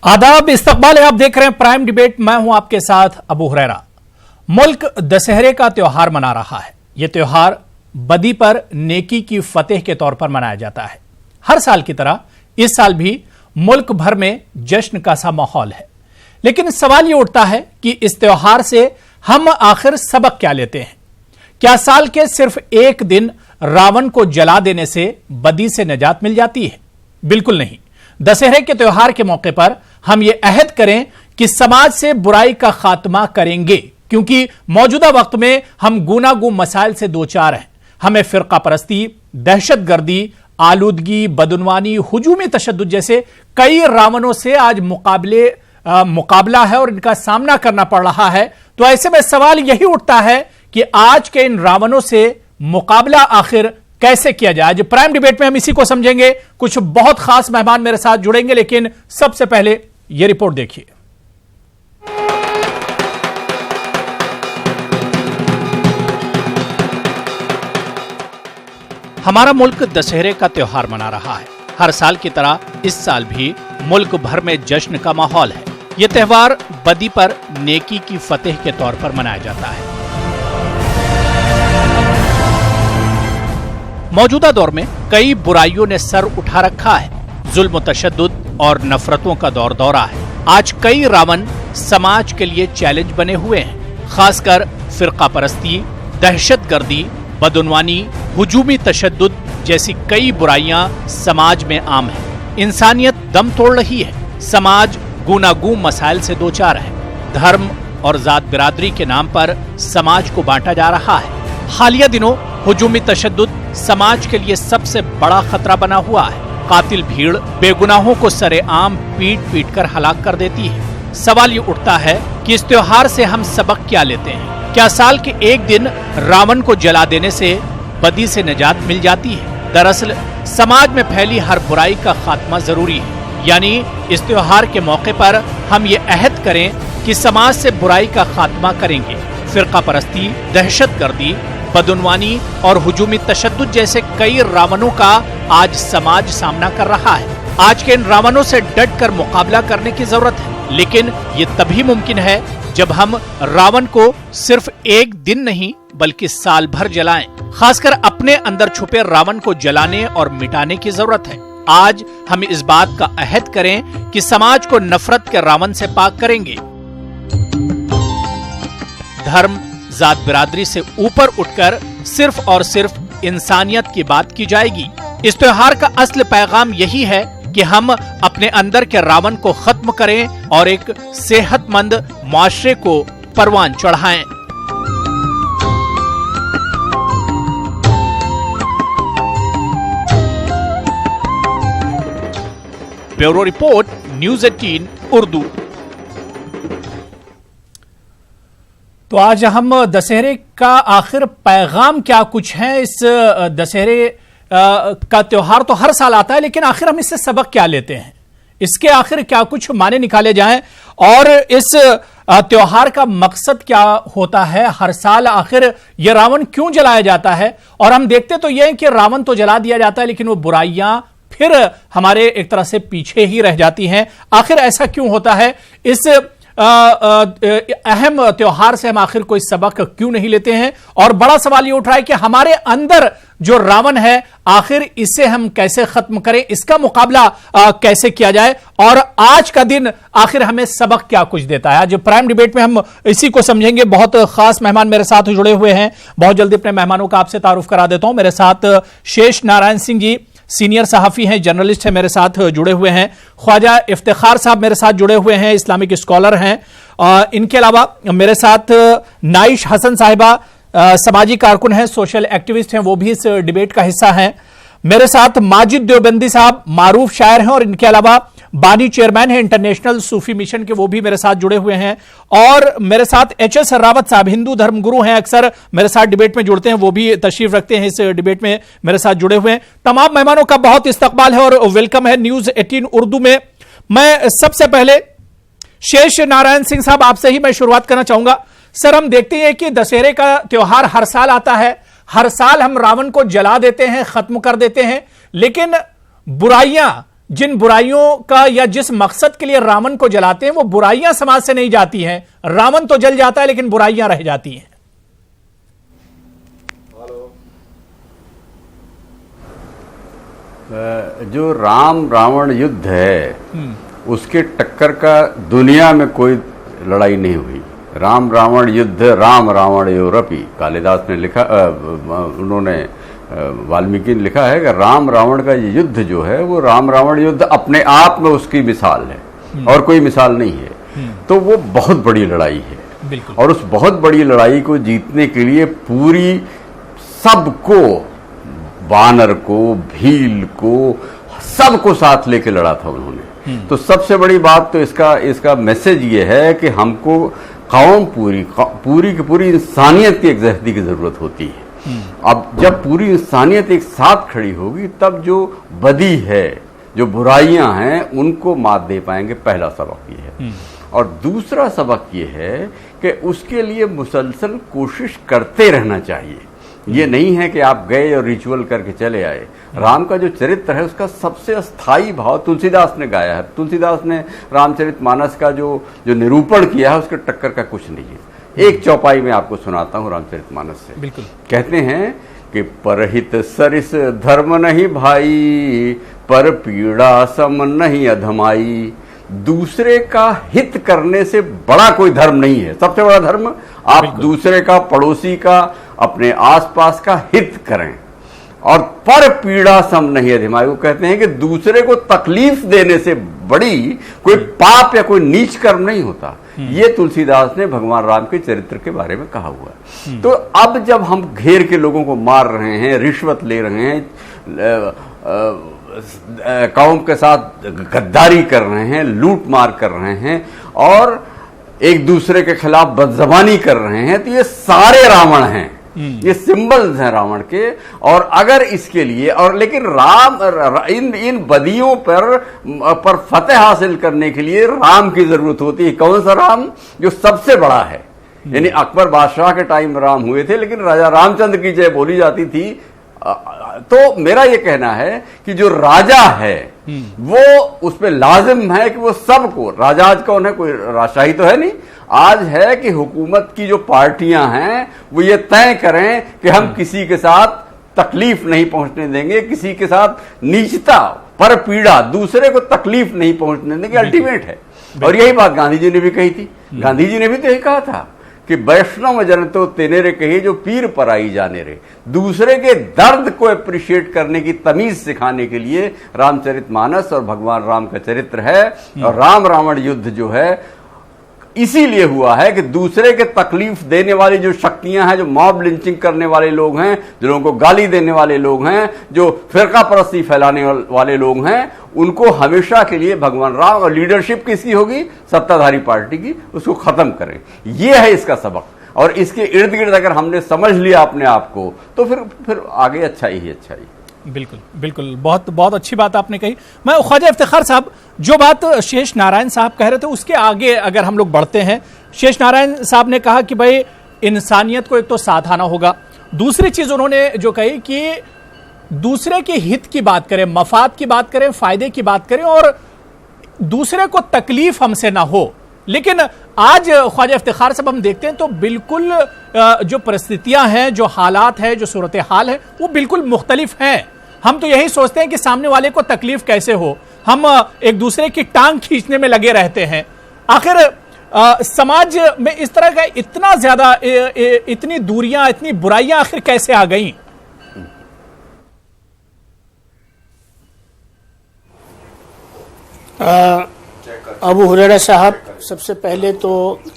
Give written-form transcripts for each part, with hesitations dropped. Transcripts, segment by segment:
आदाब, इस्तकबाल है। आप देख रहे हैं प्राइम डिबेट। मैं हूं आपके साथ अबू हुरैरा। मुल्क दशहरे का त्योहार मना रहा है। यह त्योहार बदी पर नेकी की फतेह के तौर पर मनाया जाता है। हर साल की तरह इस साल भी मुल्क भर में जश्न का सा माहौल है, लेकिन सवाल यह उठता है कि इस त्योहार से हम आखिर सबक क्या लेते हैं। क्या साल के सिर्फ एक दिन रावण को जला देने से बदी से निजात मिल जाती है? बिल्कुल नहीं। दशहरे के त्योहार के मौके पर हम ये अहद करें कि समाज से बुराई का खात्मा करेंगे, क्योंकि मौजूदा वक्त में हम गूनागू मसाइल से दो चार हैं। हमें फिरका परस्ती, दहशतगर्दी, आलूदगी, बदउनवानी, हुजूमी तशद्दुद जैसे कई रावणों से आज मुकाबला है और इनका सामना करना पड़ रहा है। तो ऐसे में सवाल यही उठता है कि आज के इन रावणों से मुकाबला आखिर कैसे किया जाए। आज प्राइम डिबेट में हम इसी को समझेंगे। कुछ बहुत खास मेहमान मेरे साथ जुड़ेंगे, लेकिन सबसे पहले यह रिपोर्ट देखिए। हमारा मुल्क दशहरे का त्योहार मना रहा है। हर साल की तरह इस साल भी मुल्क भर में जश्न का माहौल है। यह त्योहार बदी पर नेकी की फतेह के तौर पर मनाया जाता है। मौजूदा दौर में कई बुराइयों ने सर उठा रखा है। जुल्म, तशद्दुद और नफरतों का दौर दौरा है। आज कई रावण समाज के लिए चैलेंज बने हुए हैं। खासकर फिरका परस्ती, दहशतगर्दी, बदउनवानी, हुजूमी तशद्दुद जैसी कई बुराइयां समाज में आम है। इंसानियत दम तोड़ रही है। समाज गूनागू मसाइल से दो चार है। धर्म और जात बिरादरी के नाम पर समाज को बांटा जा रहा है। हालिया दिनों हुजूमी तशद्दुद समाज के लिए सबसे बड़ा खतरा बना हुआ है। कातिल भीड़ बेगुनाहों को सरेआम पीट पीट कर हलाक कर देती है। सवाल ये उठता है कि इस त्योहार से हम सबक क्या लेते हैं? क्या साल के एक दिन रावण को जला देने से बदी से निजात मिल जाती है? दरअसल समाज में फैली हर बुराई का खात्मा जरूरी है। यानी इस त्योहार के मौके पर हम ये अहद करें कि समाज से बुराई का खात्मा करेंगे। फिरका परस्ती, दहशतगर्दी, बदउनवानी और हुजूमी तशद्दुद जैसे कई रावणों का आज समाज सामना कर रहा है। आज के इन रावणों से डट कर मुकाबला करने की जरूरत है, लेकिन ये तभी मुमकिन है जब हम रावण को सिर्फ एक दिन नहीं बल्कि साल भर जलाएं। खासकर अपने अंदर छुपे रावण को जलाने और मिटाने की जरूरत है। आज हम इस बात का अहद करें कि समाज को नफरत के रावण से पाक करेंगे। धर्म, जात बिरादरी से ऊपर उठकर सिर्फ और सिर्फ इंसानियत की बात की जाएगी। इस त्योहार का असल पैगाम यही है कि हम अपने अंदर के रावण को खत्म करें और एक सेहतमंद मुआशरे को परवान चढ़ाएं। Bureau report, news 18 Urdu. तो आज हम दशहरे का आखिर पैगाम क्या कुछ है। इस दशहरे का त्योहार तो हर साल आता है, लेकिन आखिर हम इससे सबक क्या लेते हैं? इसके आखिर क्या कुछ माने निकाले जाएं और इस त्योहार का मकसद क्या होता है? हर साल आखिर यह रावण क्यों जलाया जाता है? और हम देखते तो यह है कि रावण तो जला दिया जाता है, लेकिन वो बुराइयां फिर हमारे एक तरह से पीछे ही रह जाती हैं। आखिर ऐसा क्यों होता है? इस अहम त्योहार से हम आखिर कोई सबक क्यों नहीं लेते हैं? और बड़ा सवाल ये उठ रहा है कि हमारे अंदर जो रावण है, आखिर इसे हम कैसे खत्म करें, इसका मुकाबला कैसे किया जाए, और आज का दिन आखिर हमें सबक क्या कुछ देता है। आज प्राइम डिबेट में हम इसी को समझेंगे। बहुत खास मेहमान मेरे साथ जुड़े हुए हैं। बहुत जल्दी अपने मेहमानों का आपसे तारुफ करा देता हूं। मेरे साथ शेष नारायण सिंह जी सीनियर सहाफी हैं, जर्नलिस्ट हैं, मेरे साथ जुड़े हुए हैं। ख्वाजा इफ्तिखार साहब मेरे साथ जुड़े हुए हैं, इस्लामिक स्कॉलर हैं। इनके अलावा मेरे साथ नाइश हसन साहिबा समाजी कारकुन हैं, सोशल एक्टिविस्ट हैं, वो भी इस डिबेट का हिस्सा हैं। मेरे साथ माजिद देवबंदी साहब मारूफ शायर हैं, और इनके अलावा बानी चेयरमैन हैं इंटरनेशनल सूफी मिशन के, वो भी मेरे साथ जुड़े हुए हैं। और मेरे साथ एच.एस. रावत साहब हिंदू धर्म गुरु हैं, अक्सर मेरे साथ डिबेट में जुड़ते हैं, वो भी तशरीफ रखते हैं, इस डिबेट में मेरे साथ जुड़े हुए हैं। तमाम मेहमानों का बहुत इस्तकबाल है और वेलकम है न्यूज़ 18 उर्दू में। मैं सबसे पहले शेष नारायण सिंह साहब आपसे ही मैं शुरुआत करना चाहूंगा। सर, हम देखते हैं कि दशहरे का त्योहार हर साल आता है, हर साल हम रावण को जला देते हैं, खत्म कर देते हैं, लेकिन बुराइयां जिन बुराइयों का या जिस मकसद के लिए रावण को जलाते हैं वो बुराइयां समाज से नहीं जाती हैं। रावण तो जल जाता है लेकिन बुराइयां रह जाती हैं। जो राम रावण युद्ध है उसके टक्कर का दुनिया में कोई लड़ाई नहीं हुई। राम रावण युद्ध राम रावण योरपी, कालिदास ने लिखा, उन्होंने वाल्मीकि ने लिखा है कि राम रावण का ये युद्ध जो है वो राम रावण युद्ध अपने आप में उसकी मिसाल है और कोई मिसाल नहीं है। तो वो बहुत बड़ी लड़ाई है और उस बहुत बड़ी लड़ाई को जीतने के लिए पूरी सबको, बानर को, भील को, सबको साथ लेके लड़ा था उन्होंने। तो सबसे बड़ी बात तो इसका मैसेज ये है कि हमको कौम पूरी की पूरी इंसानियत की एकजहती की जरूरत होती है। अब जब पूरी इंसानियत एक साथ खड़ी होगी तब जो बदी है, जो बुराइयां हैं, उनको मात दे पाएंगे। पहला सबक ये है। और दूसरा सबक ये है कि उसके लिए मुसलसल कोशिश करते रहना चाहिए। ये नहीं है कि आप गए और रिचुअल करके चले आए। राम का जो चरित्र है उसका सबसे अस्थाई भाव तुलसीदास ने गाया है। तुलसीदास ने रामचरितमानस का जो निरूपण किया है उसके टक्कर का कुछ नहीं है। एक चौपाई में आपको सुनाता हूं रामचरितमानस से। बिल्कुल। कहते हैं कि परहित सरिस धर्म नहीं भाई, पर पीड़ा सम नहीं अधमाई। दूसरे का हित करने से बड़ा कोई धर्म नहीं है। सबसे बड़ा धर्म आप दूसरे का, पड़ोसी का, अपने आसपास का हित करें। और पर पीड़ा सम नहीं अधिमाई, वो कहते हैं कि दूसरे को तकलीफ देने से बड़ी कोई पाप या कोई नीच कर्म नहीं होता। ये तुलसीदास ने भगवान राम के चरित्र के बारे में कहा हुआ है। तो अब जब हम घेर के लोगों को मार रहे हैं, रिश्वत ले रहे हैं, कौम के साथ गद्दारी कर रहे हैं, लूट मार कर रहे हैं और एक दूसरे के खिलाफ बदजबानी कर रहे हैं, तो ये सारे रावण हैं। ये सिंबल्स हैं रावण के। और अगर इसके लिए और लेकिन इन बदियों पर फतेह हासिल करने के लिए राम की जरूरत होती है। कौन सा राम? जो सबसे बड़ा है। यानी अकबर बादशाह के टाइम राम हुए थे लेकिन राजा रामचंद्र की जय बोली जाती थी। तो मेरा ये कहना है कि जो राजा है वो उस पे लाजिम है कि वो सबको, राजा आज कौन है? कोई राजशाही तो है नहीं। आज है कि हुकूमत की जो पार्टियां हैं वो ये तय करें कि हम किसी के साथ तकलीफ नहीं पहुंचने देंगे, किसी के साथ नीचता, पर पीड़ा, दूसरे को तकलीफ नहीं पहुंचने देंगे। अल्टीमेट है। और यही बात गांधी जी ने भी कही थी। गांधी जी ने भी तो यही कहा था कि वैष्णव जन तो तेने रे कही जो पीर पर आई जाने रे। दूसरे के दर्द को अप्रिशिएट करने की तमीज सिखाने के लिए रामचरितमानस और भगवान राम का चरित्र है। और राम रावण युद्ध जो है इसीलिए हुआ है कि दूसरे के तकलीफ देने वाली जो शक्तियां हैं, जो मॉब लिंचिंग करने वाले लोग हैं, जो लोगों को गाली देने वाले लोग हैं, जो फिरका परस्ती फैलाने वाले लोग हैं, उनको हमेशा के लिए भगवान राम, और लीडरशिप किसकी होगी? सत्ताधारी पार्टी की, उसको खत्म करें। यह है इसका सबक। और इसके इर्द गिर्द अगर हमने समझ लिया अपने आप को तो फिर आगे अच्छा ही अच्छा ही। बिल्कुल बिल्कुल, बहुत बहुत अच्छी बात आपने कही। मैं ख्वाजा इफ्तिखार साहब, जो बात शेष नारायण साहब कह रहे थे उसके आगे अगर हम लोग बढ़ते हैं, शेष नारायण साहब ने कहा कि भाई इंसानियत को एक तो साथ आना होगा। दूसरी चीज उन्होंने जो कही कि दूसरे के हित की बात करें, मफाद की बात करें, फायदे की बात करें और दूसरे को तकलीफ हमसे ना हो। लेकिन आज ख्वाजा इफ्तिखार साहब हम देखते हैं तो बिल्कुल जो परिस्थितियां हैं, जो हालात है, जो सूरत हाल है वो बिल्कुल मुख्तलिफ हैं। हम तो यही सोचते हैं कि सामने वाले को तकलीफ कैसे हो, हम एक दूसरे की टांग खींचने में लगे रहते हैं। आखिर समाज में इस तरह का इतना ज्यादा इतनी दूरियां, इतनी बुराइयां आखिर कैसे आ गई? अबू हुरैरा साहब, सबसे पहले तो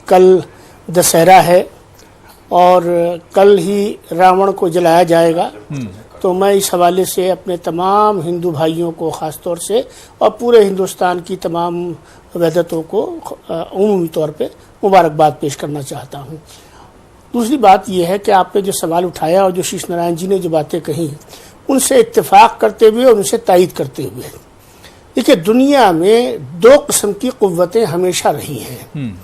कल दशहरा है और कल ही रावण को जलाया जाएगा। तो मैं इस हवाले से अपने तमाम हिंदू भाइयों को ख़ास तौर से और पूरे हिंदुस्तान की तमाम वैदतों को उमूमी तौर पे मुबारकबाद पेश करना चाहता हूँ। दूसरी बात यह है कि आपने जो सवाल उठाया और जो शेष नारायण जी ने जो बातें कही उनसे इत्तेफाक करते हुए और उनसे तायीद करते हुए, देखिए दुनिया में दो किस्म की कुव्वतें हमेशा रही हैं।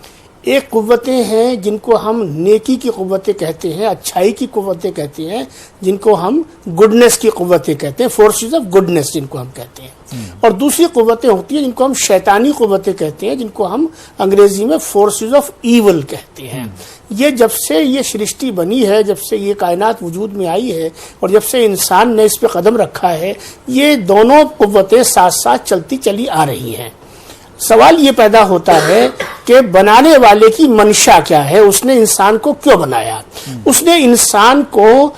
एक कुव्वतें हैं जिनको हम नेकी की कुव्वतें कहते हैं, अच्छाई की कुव्वतें कहते हैं, जिनको हम गुडनेस की कुव्वतें कहते हैं, फोर्सेस ऑफ गुडनेस जिनको हम कहते हैं। और दूसरी कुव्वतें होती हैं जिनको हम शैतानी कुव्वतें कहते हैं, जिनको हम अंग्रेजी में फोर्सेस ऑफ ईवल कहते हैं। ये जब से ये सृष्टि बनी है, जब से ये कायनात वजूद में आई है और जब से इंसान ने इस पे कदम रखा है, ये दोनों कुव्वतें साथ साथ चलती चली आ रही हैं। सवाल ये पैदा होता है कि बनाने वाले की मंशा क्या है, उसने इंसान को क्यों बनाया। उसने इंसान को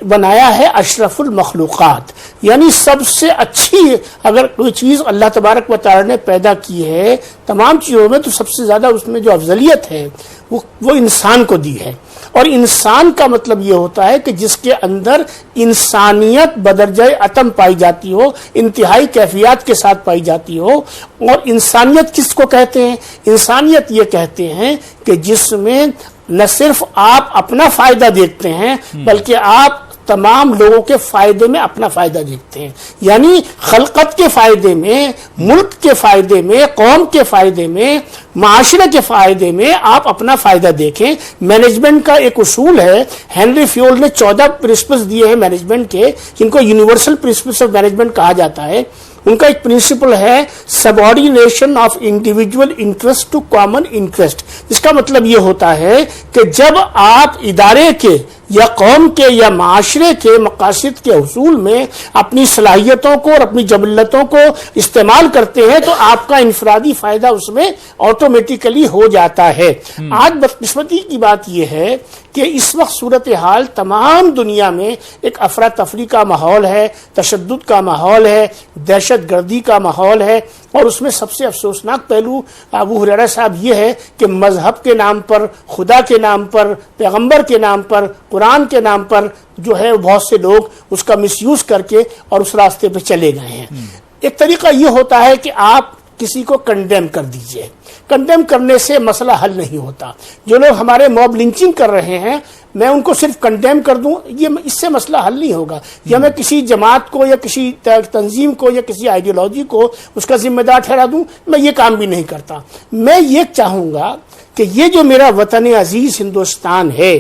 बनाया है अशरफुल मखलूकात, यानी सबसे अच्छी अगर कोई चीज अल्लाह तबारक व तआला ने पैदा की है तमाम चीजों में, तो सबसे ज्यादा उसमें जो अफजलियत है वो इंसान को दी है। और इंसान का मतलब ये होता है कि जिसके अंदर इंसानियत बदरजाए अतम पाई जाती हो, इंतहाई कैफियत के साथ पाई जाती हो। और इंसानियत किसको कहते हैं? इंसानियत ये कहते हैं कि जिसमें न सिर्फ आप अपना फायदा देखते हैं बल्कि आप तमाम लोगों के फायदे में अपना फायदा देखते हैं। यानी खलकत के फायदे में, मुल्क के फायदे में, कौम के फायदे में, माशरे के फायदे में आप अपना फायदा देखें। मैनेजमेंट का एक उसूल है, हेनरी फ्योल ने 14 प्रिंसिपल्स दिए हैं मैनेजमेंट के, जिनको यूनिवर्सल प्रिंसिपल्स ऑफ मैनेजमेंट कहा जाता है। उनका एक प्रिंसिपल है subordination of individual interest to common interest. इसका मतलब ये होता है कि जब आप इदारे के या कौम के या माशरे के मकासद के हुसूल में अपनी सलाहियतों को और अपनी जबलतों को इस्तेमाल करते हैं तो आपका इनफरादी फायदा उसमें ऑटोमेटिकली हो जाता है। आज बदकिस्मती की बात यह है कि इस वक्त सूरत हाल तमाम दुनिया में एक अफरा तफरी का माहौल है, तशद्दुद का माहौल है, दहशत गर्दी का माहौल है। और उसमें सबसे अफसोसनाक पहलू अबू हुरैरा साहब ये है कि मजहब के नाम पर, खुदा के नाम पर, पैगंबर के नाम पर, कुरान के नाम पर जो है बहुत से लोग उसका मिसयूज करके और उस रास्ते पे चले गए हैं। एक तरीका ये होता है कि आप किसी को कंडेम कर दीजिए। कंडेम करने से मसला हल नहीं होता। जो लोग हमारे मॉब लिंचिंग कर रहे हैं, मैं उनको सिर्फ कंडेम कर दूं, ये इससे मसला हल नहीं होगा। या मैं किसी जमात को या किसी तंजीम को या किसी आइडियोलॉजी को उसका जिम्मेदार ठहरा दूं, मैं ये काम भी नहीं करता। मैं ये चाहूंगा कि ये जो मेरा वतन अजीज हिंदुस्तान है,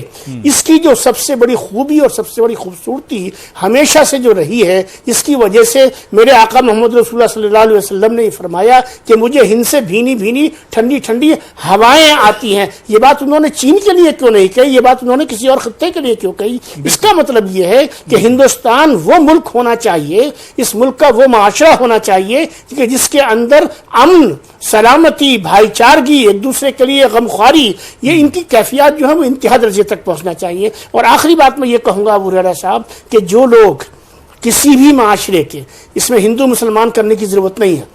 इसकी जो सबसे बड़ी खूबी और सबसे बड़ी खूबसूरती हमेशा से जो रही है, इसकी वजह से मेरे आका मोहम्मद रसूलुल्लाह सल्लल्लाहु अलैहि वसल्लम ने फरमाया कि मुझे हिंद से भीनी भीनी ठंडी ठंडी हवाएं आती हैं। ये बात उन्होंने चीन के लिए क्यों नहीं कही, ये बात उन्होंने किसी और खत्ते के लिए क्यों कही? इसका मतलब ये है कि हिंदुस्तान वो मुल्क होना चाहिए, इस मुल्क का वो माशरा होना चाहिए कि जिसके अंदर अमन, सलामती, भाईचारगी, एक दूसरे के लिए गमख्वारी, ये इनकी कैफियत जो है वो इंतहा दर्जे तक पहुंचना चाहिए। और आखिरी बात मैं ये कहूंगा अबू हुरैरा साहब कि जो लोग किसी भी माशरे के, इसमें हिंदू मुसलमान करने की जरूरत नहीं है,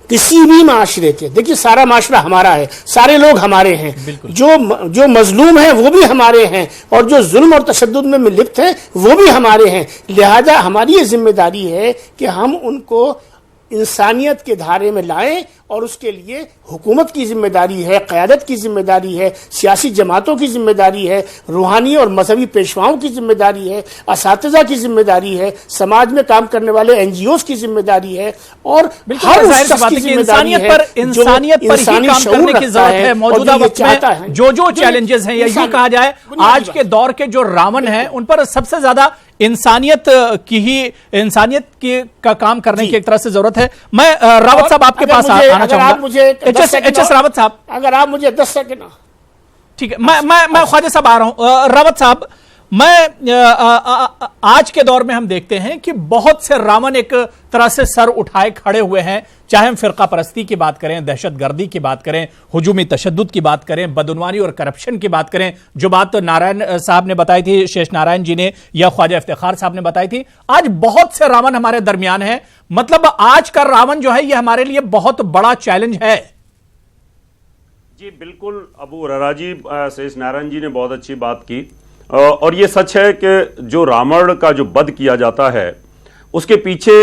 किसी भी माशरे के, देखिए सारा माशरा हमारा है, सारे लोग हमारे हैं, जो मजलूम हैं वो भी हमारे हैं और जो जुल्म और तशद्दुद में लिप्त हैं वो भी हमारे हैं। लिहाजा हमारी ये जिम्मेदारी है कि हम उनको इंसानियत के धारे में लाएं और उसके लिए हुकूमत की जिम्मेदारी है, क़यादत की जिम्मेदारी है, सियासी जमातों की जिम्मेदारी है, रूहानी और मजहबी पेशवाओं की जिम्मेदारी है, असातिज़ा की जिम्मेदारी है, समाज में काम करने वाले एनजीओज़ की जिम्मेदारी है और हर उस शख्स की जिम्मेदारी है जो इंसानी शऊर रखता है। मौजूदा वक्त में जो चैलेंजेस हैं, या यूं कहा जाए आज के दौर के जो रावण हैं, उन पर सबसे ज्यादा इंसानियत की का काम करने की एक तरह से जरूरत है। मैं रावत साहब आपके पास आना चाहूंगा। एचएस रावत साहब, अगर आप मुझे 10 सेकंड, ठीक है, मैं ख्वाजा साहब आ रहा हूं। रावत साहब, मैं आज के दौर में हम देखते हैं कि बहुत से रावण एक तरह से सर उठाए खड़े हुए हैं, चाहे हम फिरका परस्ती की बात करें, दहशत गर्दी की बात करें, हुजूमी तशद्दुद की बात करें, बदउनवानी और करप्शन की बात करें, जो बात तो नारायण साहब ने बताई थी, शेष नारायण जी ने या ख्वाजा इफ्तिखार साहब ने बताई थी। आज बहुत से रावण हमारे दरमियान हैं। मतलब आज का रावण जो है ये हमारे लिए बहुत बड़ा चैलेंज है। जी बिल्कुल, अबू हुरैरा जी, शेष नारायण जी ने बहुत अच्छी बात की। और ये सच है कि जो रावण का जो वध किया जाता है उसके पीछे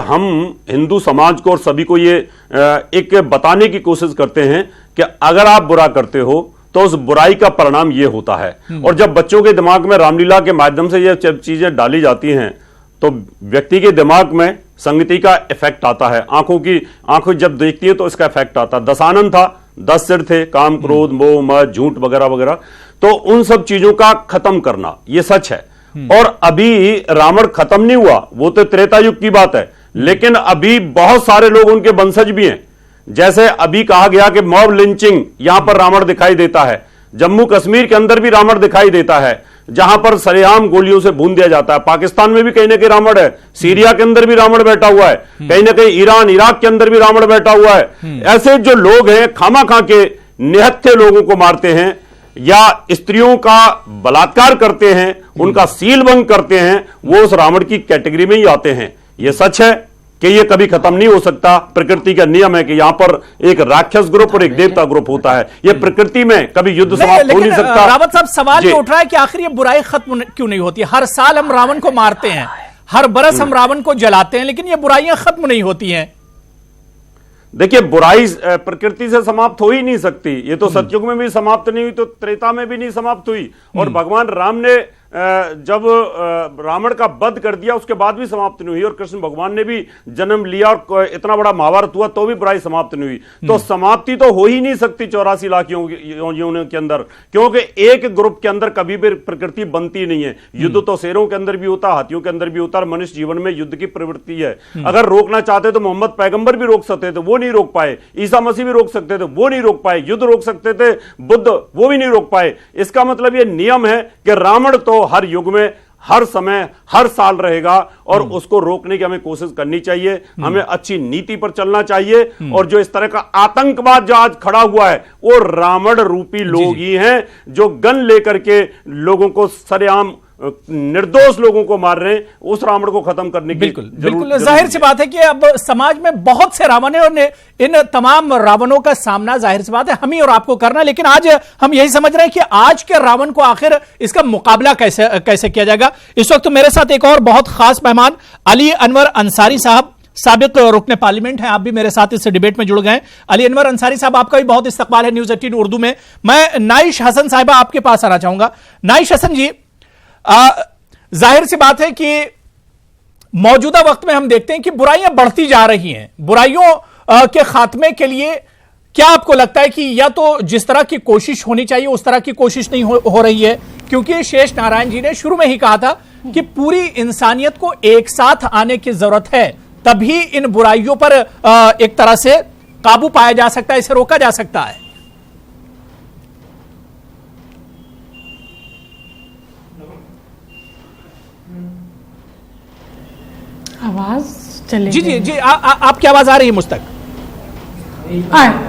हम हिंदू समाज को और सभी को ये एक बताने की कोशिश करते हैं कि अगर आप बुरा करते हो तो उस बुराई का परिणाम ये होता है। और जब बच्चों के दिमाग में रामलीला के माध्यम से ये चीजें डाली जाती हैं तो व्यक्ति के दिमाग में संगति का इफेक्ट आता है। आंखें जब देखती है तो इसका इफेक्ट आता है। दशानन था 10 सिर थे, काम, क्रोध, मोह, मद, झूठ वगैरह वगैरह। तो उन सब चीजों का खत्म करना, ये सच है। और अभी रावण खत्म नहीं हुआ, वो तो त्रेता युग की बात है, लेकिन अभी बहुत सारे लोग उनके वंशज भी हैं। जैसे अभी कहा गया कि मॉब लिंचिंग, यहां पर रावण दिखाई देता है। जम्मू कश्मीर के अंदर भी रावण दिखाई देता है, जहां पर सरेआम गोलियों से भून दिया जाता है। पाकिस्तान में भी कहीं ना कहीं रावण है, सीरिया के अंदर भी रावण बैठा हुआ है, कहीं ना कहीं ईरान, इराक के अंदर भी रावण बैठा हुआ है। ऐसे जो लोग हैं खामा खा के निहत्थे लोगों को मारते हैं या स्त्रियों का बलात्कार करते हैं, उनका सीलभंग करते हैं, वो उस रावण की कैटेगरी में ही आते हैं। यह सच है कि ये कभी खत्म नहीं हो सकता। प्रकृति का नियम है कि यहां पर एक राक्षस ग्रुप और एक देवता ग्रुप होता है। ये प्रकृति में कभी युद्ध समाप्त हो नहीं सकता। रावत साहब, सवाल ये उठ रहा है कि आखिर ये बुराई खत्म क्यों नहीं होती? हर साल हम रावण को मारते हैं, हर बरस हम रावण को जलाते हैं, लेकिन ये बुराइयां खत्म नहीं होती हैं। देखिए, बुराई प्रकृति से समाप्त हो ही नहीं सकती। ये तो सतयुग में भी समाप्त नहीं हुई, तो त्रेता में भी नहीं समाप्त हुई। और भगवान राम ने जब रावण का वध कर दिया उसके बाद भी समाप्त नहीं हुई, और कृष्ण भगवान ने भी जन्म लिया और इतना बड़ा महाभारत हुआ तो भी बुराई समाप्त नहीं हुई। तो समाप्ति तो हो ही नहीं सकती 84 लाख योनियों के अंदर, क्योंकि एक ग्रुप के अंदर कभी भी प्रकृति बनती नहीं है। युद्ध तो शेरों के अंदर भी होता, हाथियों के अंदर भी होता, और मनुष्य जीवन में युद्ध की प्रवृत्ति है। अगर रोकना चाहते तो मोहम्मद पैगंबर भी रोक सकते थे, वो नहीं रोक पाए। ईसा मसीह भी रोक सकते थे, वो नहीं रोक पाए। युद्ध रोक सकते थे बुद्ध, वो भी नहीं रोक पाए। इसका मतलब ये नियम है कि रावण तो हर युग में, हर समय, हर साल रहेगा, और उसको रोकने की हमें कोशिश करनी चाहिए। हमें अच्छी नीति पर चलना चाहिए। और जो इस तरह का आतंकवाद जो आज खड़ा हुआ है, वो रावण रूपी लोग ही हैं जो गन लेकर के लोगों को सरेआम, निर्दोष लोगों को मार रहे हैं। उस रावण को खत्म करने की बिल्कुल जाहिर सी बात है कि अब समाज में बहुत से रावण है, और इन तमाम रावणों का सामना जाहिर सी बात है हम ही और आपको करना है। लेकिन आज हम यही समझ रहे हैं कि आज के रावण को आखिर इसका मुकाबला कैसे किया जाएगा। इस वक्त मेरे साथ एक और बहुत खास मेहमान अली अनवर अंसारी साहब, साबिक रुकने पार्लियामेंट हैं। आप भी मेरे साथ इस डिबेट में जुड़ गए। अली अनवर अंसारी साहब, आपका भी बहुत इस्तकबाल है न्यूज़ 18 उर्दू में। मैं नाइश हसन साहिबा आपके पास आना चाहूंगा। नाइश हसन जी, जाहिर सी बात है कि मौजूदा वक्त में हम देखते हैं कि बुराइयां बढ़ती जा रही हैं। बुराइयों के खात्मे के लिए क्या आपको लगता है कि या तो जिस तरह की कोशिश होनी चाहिए उस तरह की कोशिश नहीं हो रही है? क्योंकि शेष नारायण जी ने शुरू में ही कहा था कि पूरी इंसानियत को एक साथ आने की जरूरत है, तभी इन बुराइयों पर एक तरह से काबू पाया जा सकता है, इसे रोका जा सकता है। आवाज चले जी जी जी, आपकी आवाज आ रही है मुझ तक?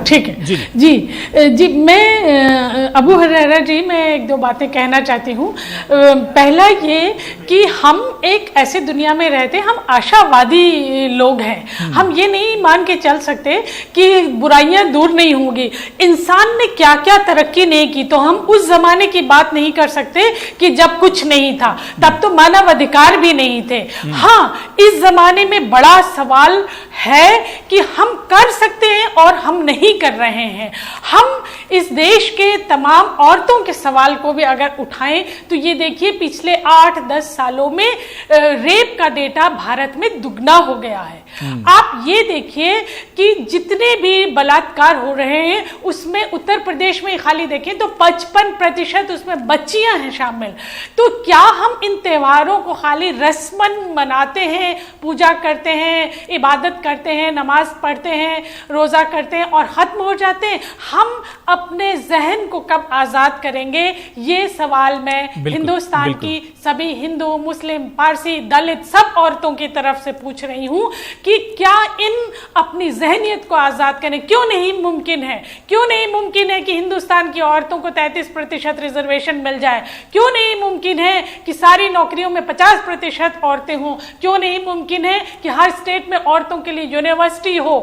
ठीक है जी। मैं अबू हुरैरा जी, मैं एक दो बातें कहना चाहती हूँ। पहला ये कि हम एक ऐसे दुनिया में रहते हैं, हम आशावादी लोग हैं। हम ये नहीं मान के चल सकते कि बुराइयां दूर नहीं होंगी। इंसान ने क्या क्या तरक्की नहीं की, तो हम उस जमाने की बात नहीं कर सकते कि जब कुछ नहीं था, तब तो मानव अधिकार भी नहीं थे। हाँ, इस जमाने में बड़ा सवाल है कि हम कर सकते हैं और हम नहीं कर रहे हैं। हम इस देश के तमाम औरतों के सवाल को भी अगर उठाएं तो ये देखिए, पिछले 8-10 सालों में रेप का डेटा भारत में दुगना हो गया है। आप ये देखिए कि जितने भी बलात्कार हो रहे हैं उसमें उत्तर प्रदेश में खाली देखें तो 55% उसमें बच्चियां हैं शामिल। तो क्या हम इन त्योहारों को खाली रस्मन मनाते हैं, पूजा करते हैं, इबादत करते हैं, नमाज पढ़ते हैं, रोजा करते हैं और खत्म हो जाते हैं? हम अपने जहन को कब आजाद करेंगे, ये सवाल मैं हिंदुस्तान की सभी हिंदू, मुस्लिम, पारसी, दलित सब औरतों की तरफ से पूछ रही हूं कि क्या इन अपनी जहनियत को आजाद करें? क्यों नहीं मुमकिन है? क्यों नहीं मुमकिन है कि हिंदुस्तान की औरतों को 33% रिजर्वेशन मिल जाए? क्यों नहीं मुमकिन है कि सारी नौकरियों में 50% औरतें हों? क्यों नहीं मुमकिन है कि हर स्टेट में औरतों के लिए यूनिवर्सिटी हो?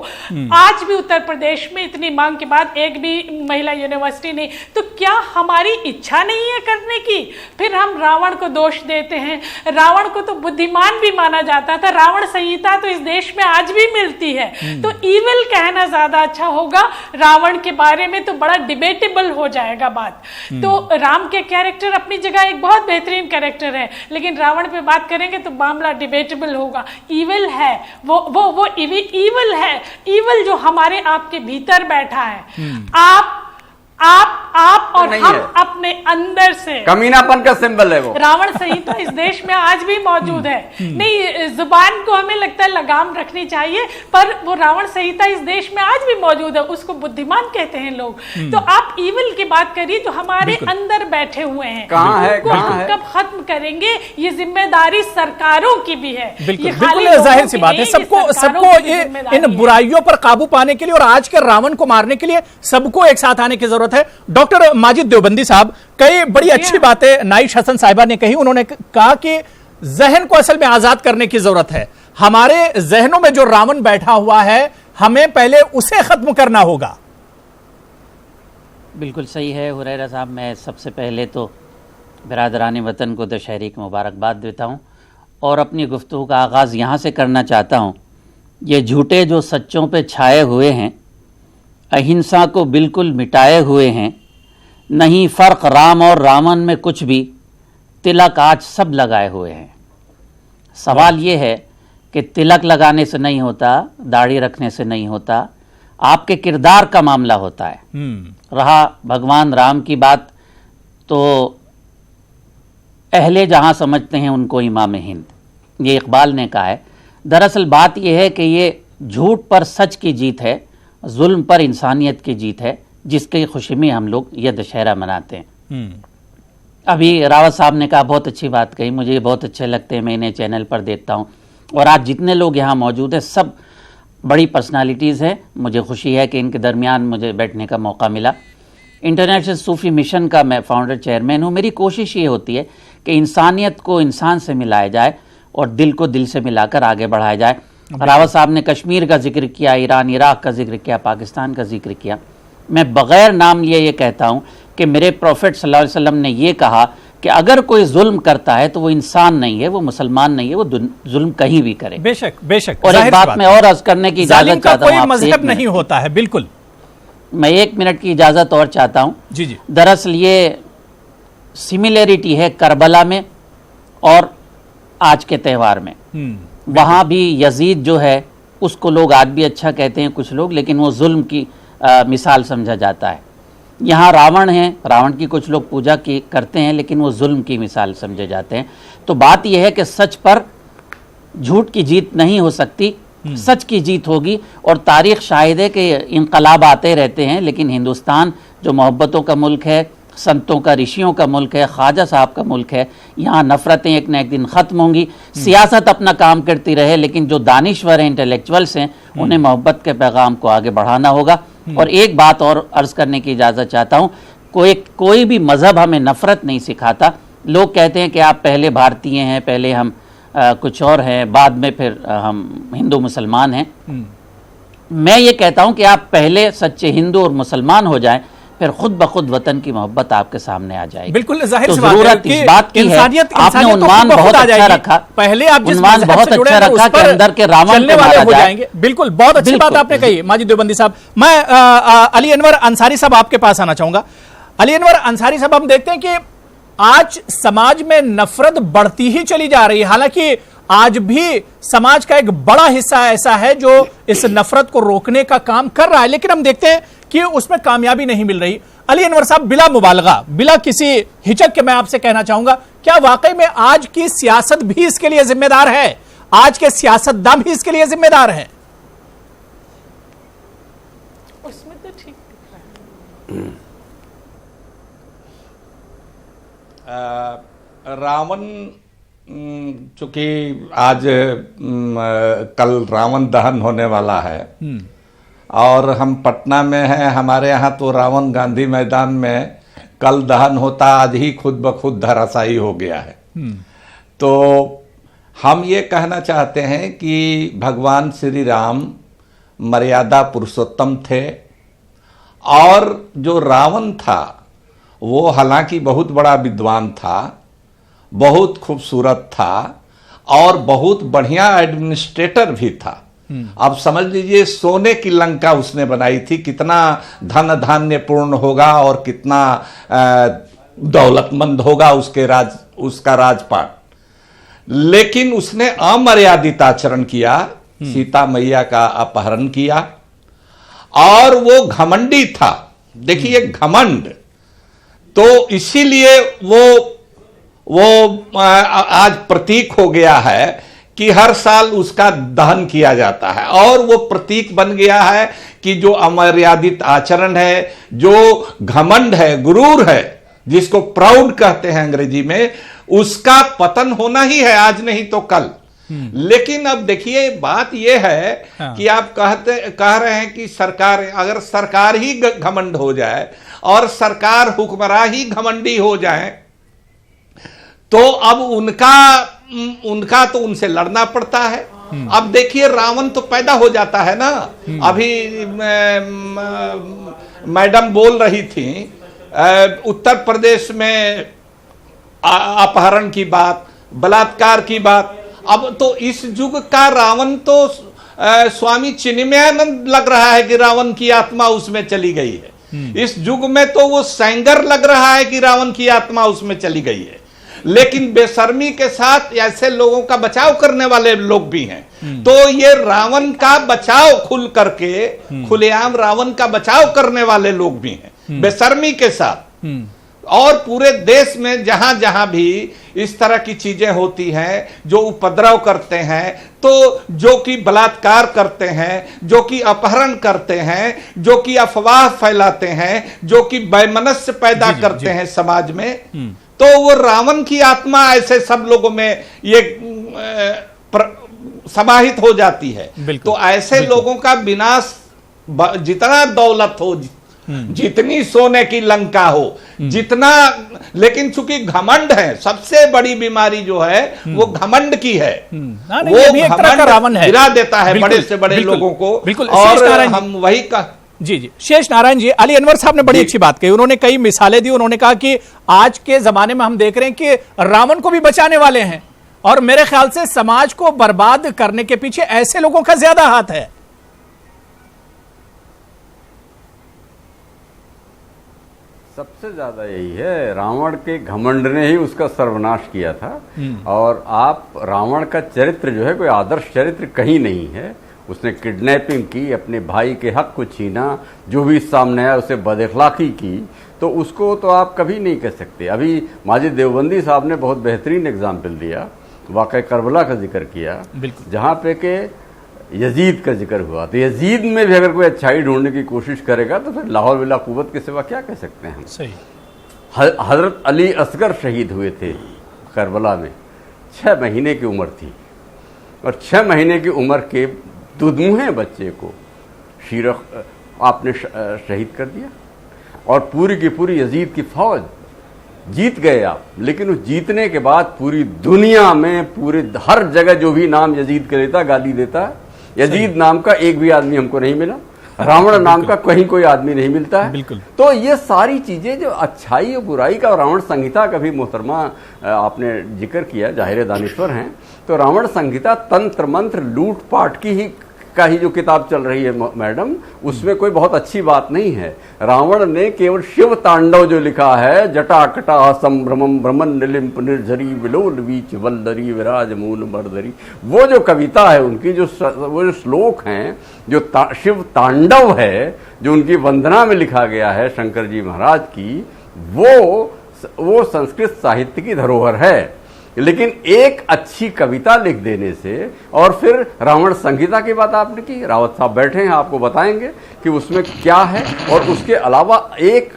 आज भी उत्तर प्रदेश में इतनी मांग के बाद एक भी महिला यूनिवर्सिटी नहीं। तो क्या हमारी इच्छा नहीं है करने की? फिर हम रावण को दोष देते हैं। रावण को तो बुद्धिमान भी माना जाता था। रावण संहिता तो इस देश में आज भी मिलती है। तो ईविल कहना ज्यादा अच्छा होगा। रावण के बारे में तो बड़ा डिबेटेबल हो जाएगा बात। तो राम के कैरेक्टर अपनी जगह एक बहुत बेहतरीन कैरेक्टर है, लेकिन रावण पे बात करेंगे तो मामला डिबेटेबल होगा। ईविल है वो भी ईवल है, ईवल जो हमारे आपके भीतर बैठा है। आप और हम अपने अंदर से, कमीनापन का सिंबल है वो। रावण संहिता इस देश में आज भी मौजूद है। नहीं, जुबान को हमें लगता है लगाम रखनी चाहिए, पर वो रावण संहिता इस देश में आज भी मौजूद है, उसको बुद्धिमान कहते हैं लोग। तो आप ईविल की बात करिए जो हमारे अंदर बैठे हुए हैं, कहाँ कब खत्म करेंगे, ये जिम्मेदारी सरकारों की भी है। बिल्कुल जाहिर सी बात है, सबको इन बुराइयों पर काबू पाने के लिए और आज के रावण को मारने के लिए सबको एक साथ आने की जरूरत है। डॉक्टर माजिद देवबंदी साहब, कई बड़ी अच्छी बातें नाइश हसन साहिबा ने कही। उन्होंने कहा कि जहन को असल में आजाद करने की जरूरत है। हमारे जहनों में जो रावण बैठा हुआ है, हमें पहले उसे खत्म करना होगा। बिल्कुल सही है हुरैरा साहब। मैं सबसे पहले तो बिरादरान वतन को दशहरे की मुबारकबाद देता हूं और अपनी गुफ्तगू का आगाज़ यहाँ से करना चाहता हूं। ये झूठे जो सच्चों पे छाए हुए हैं, अहिंसा को बिल्कुल मिटाए हुए हैं, नहीं फ़र्क राम और रावण में कुछ भी, तिलक आज सब लगाए हुए हैं। सवाल ये है कि तिलक लगाने से नहीं होता, दाढ़ी रखने से नहीं होता, आपके किरदार का मामला होता है। रहा भगवान राम की बात, तो अहले जहां समझते हैं उनको इमाम हिंद, ये इकबाल ने कहा है। दरअसल बात यह है कि ये झूठ पर सच की जीत है, जुल्म पर इंसानियत की जीत है, जिसकी खुशी में हम लोग ये दशहरा मनाते हैं। अभी रावत साहब ने कहा, बहुत अच्छी बात कही, मुझे बहुत अच्छे लगते हैं, मैं इन्हें चैनल पर देखता हूँ। और आज जितने लोग यहाँ मौजूद हैं सब बड़ी पर्सनालिटीज़ हैं। मुझे खुशी है कि इनके दरमियान मुझे बैठने का मौका मिला। इंटरनेशनल सूफ़ी मिशन का मैं फाउंडर चेयरमैन हूँ। मेरी कोशिश ये होती है कि इंसानियत को इंसान से मिलाया जाए और दिल को दिल से मिलाकर आगे बढ़ाया जाए। रावत साहब ने कश्मीर का जिक्र किया, ईरान इराक का जिक्र किया, पाकिस्तान का जिक्र किया। मैं बग़ैर नाम लिए ये कहता हूँ कि मेरे प्रॉफिट सल्लल्लाहु अलैहि वसल्लम ने ये कहा कि अगर कोई जुल्म करता है तो वो इंसान नहीं है, वो मुसलमान नहीं है, वो जुल्म कहीं भी करे। बेशक बेशक। और एक बात मैं और अर्ज करने की इजाजत चाहता हूँ, मजहब नहीं होता है। बिल्कुल, मैं 1 मिनट की इजाजत और चाहता हूँ। जी जी। दरअसल ये सिमिलरिटी है करबला में और आज के त्यौहार में। वहाँ भी यजीद जो है उसको लोग आज भी अच्छा कहते हैं कुछ लोग, लेकिन वो जुल्म की मिसाल समझा जाता है। यहाँ रावण है, रावण की कुछ लोग पूजा की करते हैं, लेकिन वो जुल्म की मिसाल समझे जाते हैं। तो बात यह है कि सच पर झूठ की जीत नहीं हो सकती, सच की जीत होगी। और तारीख शाहिद है कि इनकलाब आते रहते हैं, लेकिन हिंदुस्तान जो मोहब्बतों का मुल्क है, संतों का, ऋषियों का मुल्क है, ख्वाजा साहब का मुल्क है, यहाँ नफ़रतें एक न एक दिन ख़त्म होंगी। सियासत अपना काम करती रहे, लेकिन जो दानिश्वर हैं, इंटेलेक्चुअल्स हैं, उन्हें मोहब्बत के पैगाम को आगे बढ़ाना होगा। और एक बात और अर्ज़ करने की इजाज़त चाहता हूँ, कोई भी मज़हब हमें नफ़रत नहीं सिखाता। लोग कहते हैं कि आप पहले भारतीय हैं, पहले हम कुछ और हैं, बाद में फिर हम हिंदू मुसलमान हैं। मैं ये कहता हूँ कि आप पहले सच्चे हिंदू और मुसलमान हो जाएं, फिर खुद ब खुद वतन की मोहब्बत आपके सामने आ जाएगी। बिल्कुल जाहिर तो सी बात है जरूरत इस बात की है। आपने उन्वान बहुत अच्छा रखा, पहले आप जिस उन्वान बहुत अच्छा रखा कि अंदर के रावण को मारा जाए। बिल्कुल, बहुत अच्छी बात आपने कही माजिद देवबंदी साहब। मैं अली अनवर अंसारी साहब आपके पास आना चाहूंगा। अली अनवर अंसारी साहब, हम देखते हैं कि आज समाज में नफरत बढ़ती ही चली जा रही है। हालांकि आज भी समाज का एक बड़ा हिस्सा ऐसा है जो इस नफरत को रोकने का काम कर रहा है, लेकिन हम देखते हैं कि उसमें कामयाबी नहीं मिल रही। अली अनवर साहब, बिला मुबालगा, बिला किसी हिचक के मैं आपसे कहना चाहूंगा, क्या वाकई में आज की सियासत भी इसके लिए जिम्मेदार है? आज के सियासतदान भी इसके लिए जिम्मेदार है? उसमें तो ठीक दिख रहा है। रावण, चूंकि आज कल रावण दहन होने वाला है और हम पटना में हैं, हमारे यहाँ तो रावण गांधी मैदान में कल दहन होता, आज ही खुद ब खुद धराशायी हो गया है। तो हम ये कहना चाहते हैं कि भगवान श्री राम मर्यादा पुरुषोत्तम थे और जो रावण था वो हालांकि बहुत बड़ा विद्वान था, बहुत खूबसूरत था और बहुत बढ़िया एडमिनिस्ट्रेटर भी था। अब समझ लीजिए सोने की लंका उसने बनाई थी, कितना धन धान्य पूर्ण होगा और कितना दौलतमंद होगा उसका राजपाट। लेकिन उसने अमर्यादित आचरण किया सीता मैया का अपहरण किया, और वो घमंडी था। देखिए घमंड, तो इसीलिए वो आज प्रतीक हो गया है कि हर साल उसका दहन किया जाता है, और वो प्रतीक बन गया है कि जो अमर्यादित आचरण है, जो घमंड है, गुरूर है, जिसको प्राउड कहते हैं अंग्रेजी में, उसका पतन होना ही है, आज नहीं तो कल। लेकिन अब देखिए बात यह है कि आप कह रहे हैं कि सरकार, अगर सरकार ही घमंड हो जाए और सरकार हुक्मरान ही घमंडी हो जाए, तो अब उनका तो उनसे लड़ना पड़ता है। अब देखिए रावण तो पैदा हो जाता है ना। अभी मैडम बोल रही थी उत्तर प्रदेश में अपहरण की बात, बलात्कार की बात। अब तो इस युग का रावण तो स्वामी चिन्मयानंद लग रहा है कि रावण की आत्मा उसमें चली गई है। इस युग में तो वो सेंगर लग रहा है कि रावण की आत्मा उसमें चली गई है। लेकिन बेशर्मी के साथ ऐसे लोगों का बचाव करने वाले लोग भी हैं। तो ये रावण का बचाव खुल करके, खुलेआम रावण का बचाव करने वाले लोग भी हैं बेशर्मी के साथ। और पूरे देश में जहां जहां भी इस तरह की चीजें होती हैं, जो उपद्रव करते हैं, तो जो कि बलात्कार करते हैं, जो कि अपहरण करते हैं, जो कि अफवाह फैलाते हैं, जो कि वैमनस्य पैदा करते हैं समाज में, तो वो रावण की आत्मा ऐसे सब लोगों में ये समाहित हो जाती है। तो ऐसे लोगों का विनाश, जितना दौलत हो, जितनी सोने की लंका हो, जितना, लेकिन चूंकि घमंड है, सबसे बड़ी बीमारी जो है वो घमंड की है। वो घमंड गिरा देता है बड़े से बड़े लोगों को। बिल्कुल, और हम वही का जी शेष नारायण जी, अली अनवर साहब ने बड़ी अच्छी बात कही। उन्होंने कई मिसालें दी। उन्होंने कहा कि आज के जमाने में हम देख रहे हैं कि रावण को भी बचाने वाले हैं, और मेरे ख्याल से समाज को बर्बाद करने के पीछे ऐसे लोगों का ज्यादा हाथ है। सबसे ज्यादा यही है, रावण के घमंड ने ही उसका सर्वनाश किया था। और आप रावण का चरित्र जो है कोई आदर्श चरित्र कहीं नहीं है। उसने किडनैपिंग की, अपने भाई के हक को छीना, जो भी सामने आया उसे बदअखलाकी की, तो उसको तो आप कभी नहीं कह सकते। अभी माजिद देवबंदी साहब ने बहुत बेहतरीन एग्जाम्पल दिया, वाक़या करबला का जिक्र किया, जहाँ पे के यजीद का जिक्र हुआ। तो यजीद में भी अगर कोई अच्छाई ढूंढने की कोशिश करेगा तो फिर लाहौल विला कुव्वत के सिवा क्या कह सकते हैं हम। सही। हजरत अली असगर शहीद हुए थे करबला में, 6 महीने की उम्र थी, और 6 महीने की उम्र के दुधमुहे बच्चे को आपने शहीद कर दिया। और पूरी की पूरी यजीद की फौज जीत गए आप। लेकिन उस जीतने के बाद पूरी दुनिया में, पूरे हर जगह जो भी नाम यजीद का लेता गाली देता। यजीद नाम का एक भी आदमी हमको नहीं मिला, रावण नाम का कहीं कोई आदमी नहीं मिलता है। तो ये सारी चीजें जो अच्छाई और बुराई का, रावण संहिता का भी मोहतरमा आपने जिक्र किया, जाहिर दानिश्वर हैं, तो रावण संहिता तंत्र मंत्र लूटपाट की का ही जो किताब चल रही है मैडम, उसमें कोई बहुत अच्छी बात नहीं है। रावण ने केवल शिव तांडव जो लिखा है, जटाकटा संभ्रमम भ्रमण निलिम्प निर्झरी विलोल बीच वल्लरी विराज मूल मर्दरी, वो जो कविता है उनकी, वो जो श्लोक हैं, जो शिव तांडव है, जो उनकी वंदना में लिखा गया है शंकर जी महाराज की, वो संस्कृत साहित्य की धरोहर है। लेकिन एक अच्छी कविता लिख देने से, और फिर रावण संहिता की बात आपने की, रावत साहब बैठे हैं, आपको बताएंगे कि उसमें क्या है। और उसके अलावा एक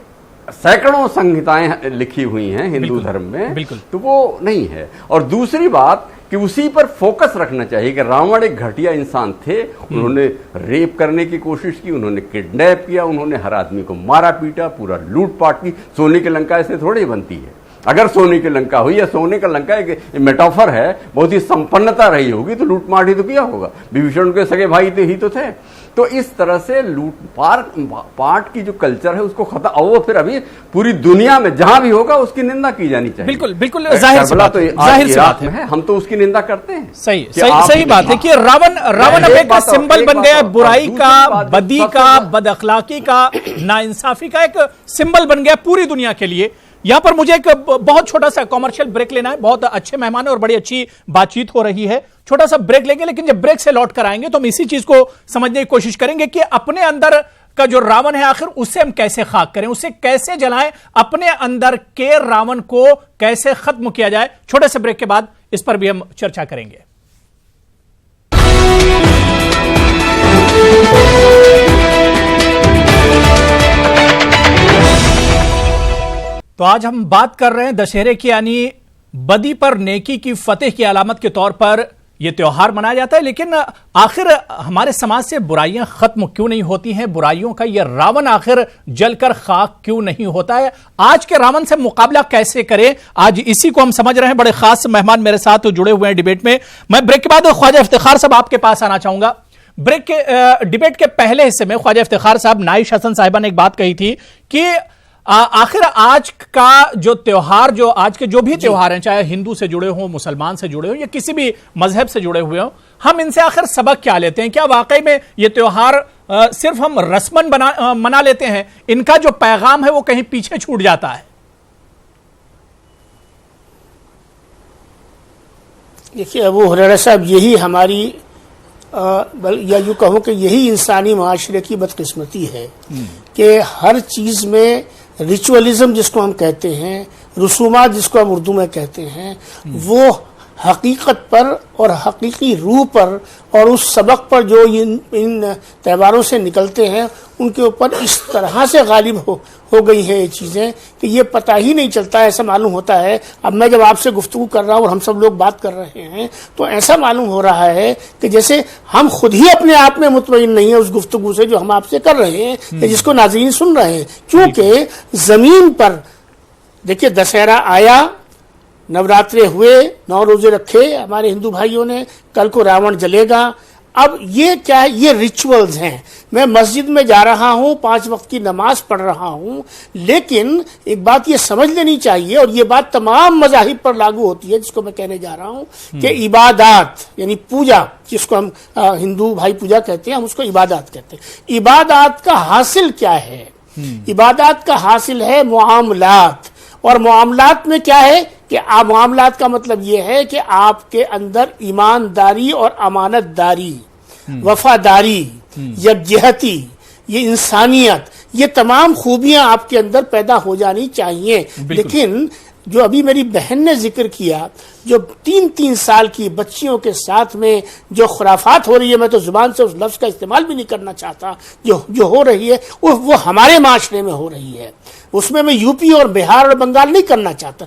सैकड़ों संहिताएं लिखी हुई हैं हिंदू धर्म में, तो वो नहीं है। और दूसरी बात कि उसी पर फोकस रखना चाहिए कि रावण एक घटिया इंसान थे, उन्होंने रेप करने की कोशिश की, उन्होंने किडनैप किया, उन्होंने हर आदमी को मारा पीटा, पूरा लूटपाट की। सोने की लंका ऐसे थोड़ी बनती है। अगर सोने की लंका हुई, या सोने का लंका एक मेटाफर है, बहुत ही संपन्नता रही होगी, तो लूटमाट ही तो किया होगा। विभीषण के सगे भाई ही तो थे। तो इस तरह से लूटपाट की जो कल्चर है उसको खत्म, और वो फिर अभी पूरी दुनिया में जहां भी होगा उसकी निंदा की जानी चाहिए। बिल्कुल बिल्कुल, जाहिर सी बात है, हम तो उसकी निंदा करते हैं। सही बात है कि रावण अब एक सिंबल बन गया, बुराई का, बदी का, बदअखलाकी का, नाइंसाफी का एक सिंबल बन गया पूरी दुनिया के लिए। यहां पर मुझे एक बहुत छोटा सा कॉमर्शियल ब्रेक लेना है। बहुत अच्छे मेहमान है और बड़ी अच्छी बातचीत हो रही है। छोटा सा ब्रेक लेंगे, लेकिन जब ब्रेक से लौट कर आएंगे तो हम इसी चीज को समझने की कोशिश करेंगे कि अपने अंदर का जो रावण है आखिर उसे हम कैसे खाक करें, उसे कैसे जलाएं, अपने अंदर के रावण को कैसे खत्म किया जाए। छोटे से ब्रेक के बाद इस पर भी हम चर्चा करेंगे। तो आज हम बात कर रहे हैं दशहरे की, यानी बदी पर नेकी की फतेह की अलामत के तौर पर यह त्योहार मनाया जाता है। लेकिन आखिर हमारे समाज से बुराइयां खत्म क्यों नहीं होती हैं? बुराइयों का यह रावण आखिर जलकर खाक क्यों नहीं होता है? आज के रावण से मुकाबला कैसे करें, आज इसी को हम समझ रहे हैं। बड़े खास मेहमान मेरे साथ जुड़े हुए हैं डिबेट में। मैं ब्रेक के बाद ख्वाजा इफ्तिखार साहब आपके पास आना चाहूंगा। ब्रेक के डिबेट के पहले हिस्से में ख्वाजा इफ्तिखार साहब, नाइश हसन साहिबा ने एक बात कही थी कि आखिर आज का जो त्योहार, जो आज के जो भी त्योहार हैं, चाहे हिंदू से जुड़े हों, मुसलमान से जुड़े हों या किसी भी मजहब से जुड़े हुए हों, हम इनसे आखिर सबक क्या लेते हैं? क्या वाकई में ये त्योहार सिर्फ हम रस्मन मना लेते हैं, इनका जो पैगाम है वो कहीं पीछे छूट जाता है? देखिए अबू हुरैरा साहब, यही हमारी या यूँ कहूँ कि यही इंसानी माशरे की बदकिस्मती है कि हर चीज़ में रिचुअलिज्म जिसको हम कहते हैं, रसूमात जिसको हम उर्दू में कहते हैं, वो हकीकत पर और हकीकी रूह पर और उस सबक पर जो इन त्योहारों से निकलते हैं उनके ऊपर इस तरह से गालिब हो गई हैं ये चीज़ें कि ये पता ही नहीं चलता। ऐसा मालूम होता है, अब मैं जब आपसे गुफ्तगू कर रहा हूँ और हम सब लोग बात कर रहे हैं तो ऐसा मालूम हो रहा है कि जैसे हम खुद ही अपने आप में मुतमईन नहीं है उस गुफ्तगू से जो हम आपसे कर रहे हैं या जिसको नाज़रीन सुन रहे हैं। क्योंकि ज़मीन पर देखिए दशहरा आया, नवरात्रे हुए, 9 रोजे रखे हमारे हिंदू भाइयों ने, कल को रावण जलेगा। अब ये क्या है? ये रिचुअल्स हैं। मैं मस्जिद में जा रहा हूँ, 5 वक्त की नमाज पढ़ रहा हूँ, लेकिन एक बात ये समझ लेनी चाहिए और ये बात तमाम मज़ाहिब पर लागू होती है जिसको मैं कहने जा रहा हूँ कि इबादत यानी पूजा, जिसको हम हिंदू भाई पूजा कहते हैं, हम उसको इबादत कहते हैं। इबादत का हासिल क्या है? इबादत का हासिल है मुआमलात, और मुआमलात में क्या है कि मामलात का मतलब यह है कि आपके अंदर ईमानदारी और अमानतदारी, वफादारी, यकजहती, ये इंसानियत, ये तमाम खूबियां आपके अंदर पैदा हो जानी चाहिए। लेकिन जो अभी मेरी बहन ने जिक्र किया, जो 3-3 साल की बच्चियों के साथ में जो खुराफात हो रही है, मैं तो जुबान से उस लफ्ज़ का इस्तेमाल भी नहीं करना चाहता, जो हो रही है वो हमारे माशरे में हो रही है। उसमें मैं यूपी और बिहार और बंगाल नहीं करना चाहता।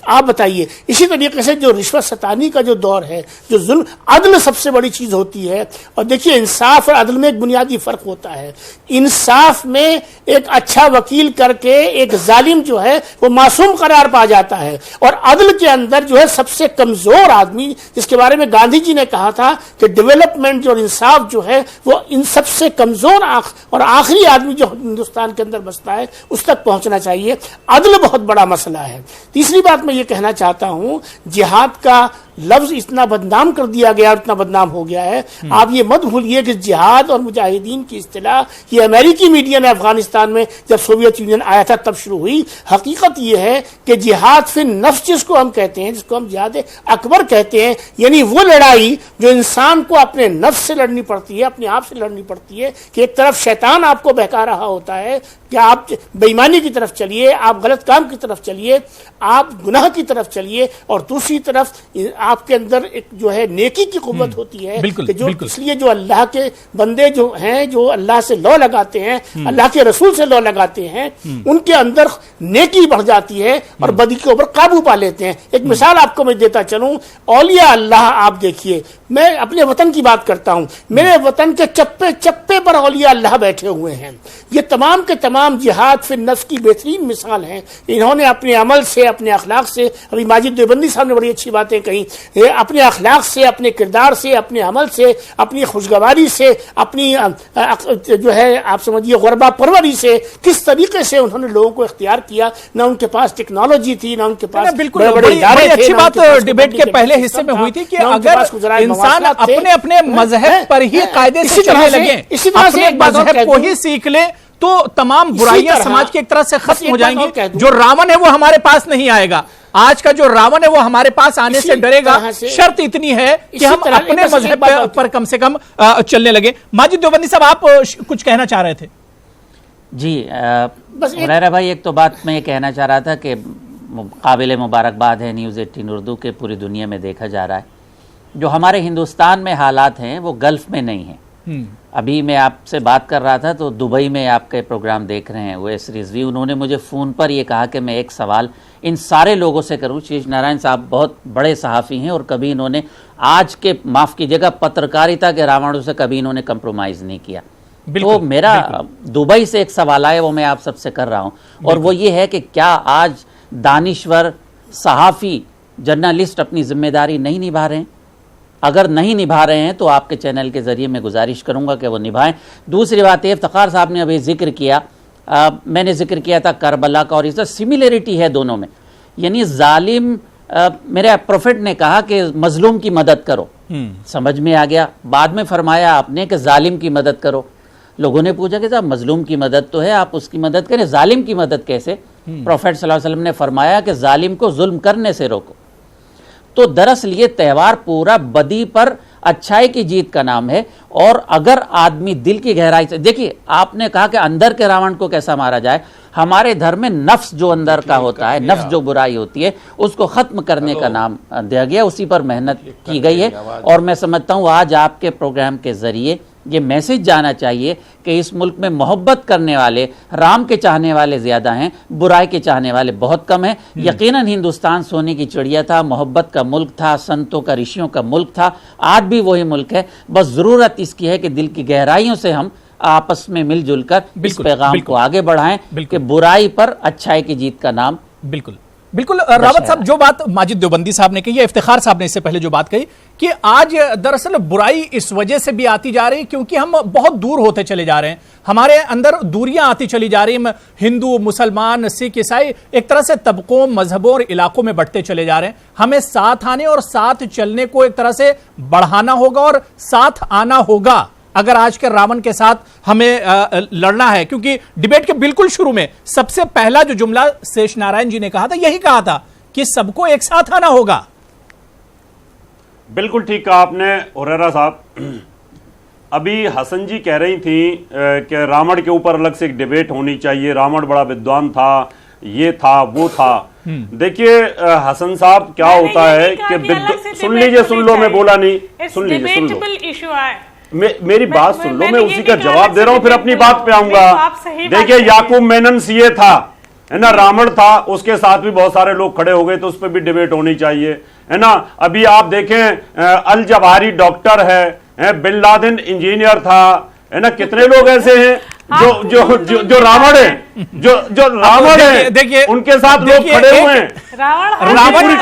आप बताइए, इसी तरीके से जो रिश्वत सतानी का जो दौर है, जो जुल्म, अदल सबसे बड़ी चीज होती है। और देखिए इंसाफ और अदल में एक बुनियादी फर्क होता है। इंसाफ में एक अच्छा वकील करके एक जालिम जो है वो मासूम करार पा जाता है, और अदल के अंदर जो है सबसे कमजोर आदमी, जिसके बारे में गांधी जी ने कहा था कि डेवलपमेंट और इंसाफ जो है वो इन सबसे कमजोर और आखिरी आदमी जो हिंदुस्तान के अंदर बसता है उस तक पहुंचना चाहिए। अदल बहुत बड़ा मसला है। तीसरी बात मैं ये कहना चाहता हूं, जिहाद का लफ्ज इतना बदनाम कर दिया गया, इतना बदनाम हो गया है। आप ये मत भूलिए कि जिहाद और मुजाहिदीन की इस्तिलाह ये अमेरिकी मीडिया ने अफगानिस्तान में जब सोवियत यूनियन आया था तब शुरू हुई। हकीकत ये है कि जिहाद फिर नफ्स जिसको हम कहते हैं, जिसको हम जिहाद अकबर कहते हैं, यानी वो लड़ाई जो इंसान को अपने नफ्स से लड़नी पड़ती है, अपने आप से लड़नी पड़ती है कि एक तरफ शैतान आपको बहका रहा होता है कि आप बेईमानी की तरफ चलिए, आप गलत काम की तरफ चलिए, आप गुनाह की तरफ चलिए, और दूसरी तरफ आपके अंदर एक जो है नेकी की कुव्वत होती है कि जो इसलिए जो अल्लाह के बंदे जो हैं, जो अल्लाह से लौ लगाते हैं, अल्लाह के रसूल से लौ लगाते हैं, उनके अंदर नेकी बढ़ जाती है और बदी के ऊपर काबू पा लेते हैं। एक मिसाल आपको मैं देता चलूं, औलिया अल्लाह आप देखिए, मैं अपने वतन की बात करता हूं, मेरे वतन के चप्पे चप्पे पर औलिया अल्लाह बैठे हुए हैं। ये तमाम के तमाम जिहाद फिर नफ्स की बेहतरीन मिसाल है। इन्होंने अपने अमल से, अपने अखलाक से, अभी माजिद देवबंदी साहब ने बड़ी अच्छी बातें कही, अपने अखलाक से, अपने किरदार से, अपने अमल से, अपनी खुशगवारी से, अपनी जो है आप समझिए गुरबा परवरी से, किस तरीके से उन्होंने लोगों को इख्तियार किया। ना उनके पास टेक्नोलॉजी थी, ना उनके पास बड़े बड़े इदारे थे। अच्छी बात डिबेट के पहले हिस्से में हुई थी कि अगर इंसान अपने अपने मजहब पर ही कायदे से चलने लगे, अपने मजहब को ही सीख ले, तो तमाम बुराइयां तरह समाज की एक तरह से बस खत्म एक हो बात और जाएंगी। कह दूं। जो रावण है वो हमारे पास नहीं आएगा। आज का जो रावण है वो हमारे पास आने से डरेगा। तरह से- शर्त इतनी है कि इसी हम तरह- अपने बस एक मजहब बात और पर कम से कम चलने लगे। माजिद देवबंदी साहब, आप कुछ कहना चाह रहे थे? जी बस एक- हुरैरा भाई, एक तो बात मैं ये कहना चाह रहा था कि काबिल मुबारकबाद है न्यूज़ 18 उर्दू के पूरी दुनिया में देखा जा रहा है। जो हमारे हिंदुस्तान में हालात हैं वो गल्फ में नहीं हैं। अभी मैं आपसे बात कर रहा था तो दुबई में आपके प्रोग्राम देख रहे हैं ओएस रिजवी, उन्होंने मुझे फ़ोन पर ये कहा कि मैं एक सवाल इन सारे लोगों से करूं। शेष नारायण साहब बहुत बड़े सहाफ़ी हैं और कभी इन्होंने आज के, माफ़ कीजिएगा, पत्रकारिता के रावणों से कभी इन्होंने कंप्रोमाइज़ नहीं किया। तो मेरा दुबई से एक सवाल है, वो मैं आप सबसे कर रहा हूं, और वो ये है कि क्या आज दानिश्वर, सहाफ़ी, जर्नलिस्ट अपनी जिम्मेदारी नहीं निभा रहे हैं? अगर नहीं निभा रहे हैं तो आपके चैनल के ज़रिए मैं गुजारिश करूंगा कि वो निभाएं। दूसरी बात, इफ्तिखार साहब ने अभी जिक्र किया, मैंने जिक्र किया था करबला का, और इसका सिमिलरिटी है दोनों में। यानी जालिम, मेरे प्रोफेट ने कहा कि मजलूम की मदद करो, समझ में आ गया। बाद में फरमाया आपने कि जालिम की मदद करो। लोगों ने पूछा कि साहब मजलूम की मदद तो है, आप उसकी मदद करें, जालिम की मदद कैसे? प्रोफेट सल्लल्लाहु अलैहि वसल्लम ने फरमाया कि जालिम को जुल्म करने से रोको। तो दरअसल ये त्यौहार पूरा बदी पर अच्छाई की जीत का नाम है। और अगर आदमी दिल की गहराई से, देखिए आपने कहा कि अंदर के रावण को कैसा मारा जाए, हमारे धर्म में नफ्स जो अंदर का होता है, नफ्स जो बुराई होती है, उसको खत्म करने का नाम दिया गया, उसी पर मेहनत की गई है। और मैं समझता हूँ आज आपके प्रोग्राम के जरिए ये मैसेज जाना चाहिए कि इस मुल्क में मोहब्बत करने वाले, राम के चाहने वाले ज्यादा हैं, बुराई के चाहने वाले बहुत कम हैं। यकीनन हिंदुस्तान सोने की चिड़िया था, मोहब्बत का मुल्क था, संतों का, ऋषियों का मुल्क था, आज भी वही मुल्क है। बस जरूरत इसकी है कि दिल की गहराइयों से हम आपस में मिलजुल कर इस पैगाम को आगे बढ़ाएं कि बुराई पर अच्छाई की जीत का नाम। बिल्कुल बिल्कुल। रावत साहब, जो बात माजिद देवबंदी साहब ने कही है, इफ्तिखार साहब ने इससे पहले जो बात कही कि आज दरअसल बुराई इस वजह से भी आती जा रही है क्योंकि हम बहुत दूर होते चले जा रहे हैं, हमारे अंदर दूरियां आती चली जा रही हैं। हिंदू, मुसलमान, सिख, ईसाई एक तरह से तबकों, मजहबों और इलाकों में बढ़ते चले जा रहे हैं। हमें साथ आने और साथ चलने को एक तरह से बढ़ाना होगा और साथ आना होगा अगर आज के रावण के साथ हमें लड़ना है। क्योंकि डिबेट के बिल्कुल शुरू में सबसे पहला जो जुमला शेष नारायण जी ने कहा था, यही कहा था कि सबको एक साथ आना होगा। बिल्कुल ठीक कहा आपने हुरैरा साहब। अभी हसन जी कह रही थी कि रावण के ऊपर अलग से एक डिबेट होनी चाहिए, रावण बड़ा विद्वान था, ये था, वो था। देखिए हसन साहब, क्या होता है कि सुन लीजिए, सुन लो, मैं बोला नहीं, सुन लीजिए, सुन लो, मेरी बात सुन लो, मैं उसी का जवाब दे रहा हूं, फिर अपनी बात पे आऊंगा। देखिए याकूब मेनन सीए था, है ना, रावण था, उसके साथ भी बहुत सारे लोग खड़े हो गए, तो उस पर भी डिबेट होनी चाहिए, है ना। अभी आप देखें अल जवाहिरी डॉक्टर है, बिन लादेन इंजीनियर था, है ना। कितने लोग ऐसे हैं जो रावण है, जो रावण है, देखिए उनके साथ लोग खड़े हुए हैं। रावण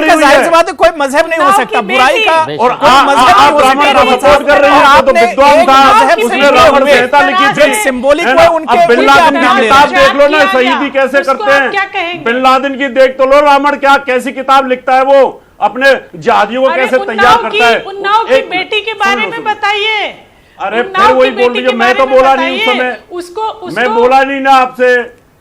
का जाहिर सी बात है कोई मजहब नहीं हो सकता, बुराई का, और आप रावण का सपोर्ट कर रहे हैं, तो विद्वान था, उसने रावण संहिता लिखी थी, सिंबॉलिक है ना। अब बिन लादेन की किताब देख लो ना, शहीदी कैसे करते हैं, बिन लादेन की देख तो लो, रावण क्या कैसी किताब लिखता है, वो अपने जिहादियों को कैसे तैयार करता है। उन्नाव की बेटी के बारे में बताइए। अरे फिर वही बोल रही है, मैं तो बोला नहीं उस समय, मैं बोला नहीं ना आपसे,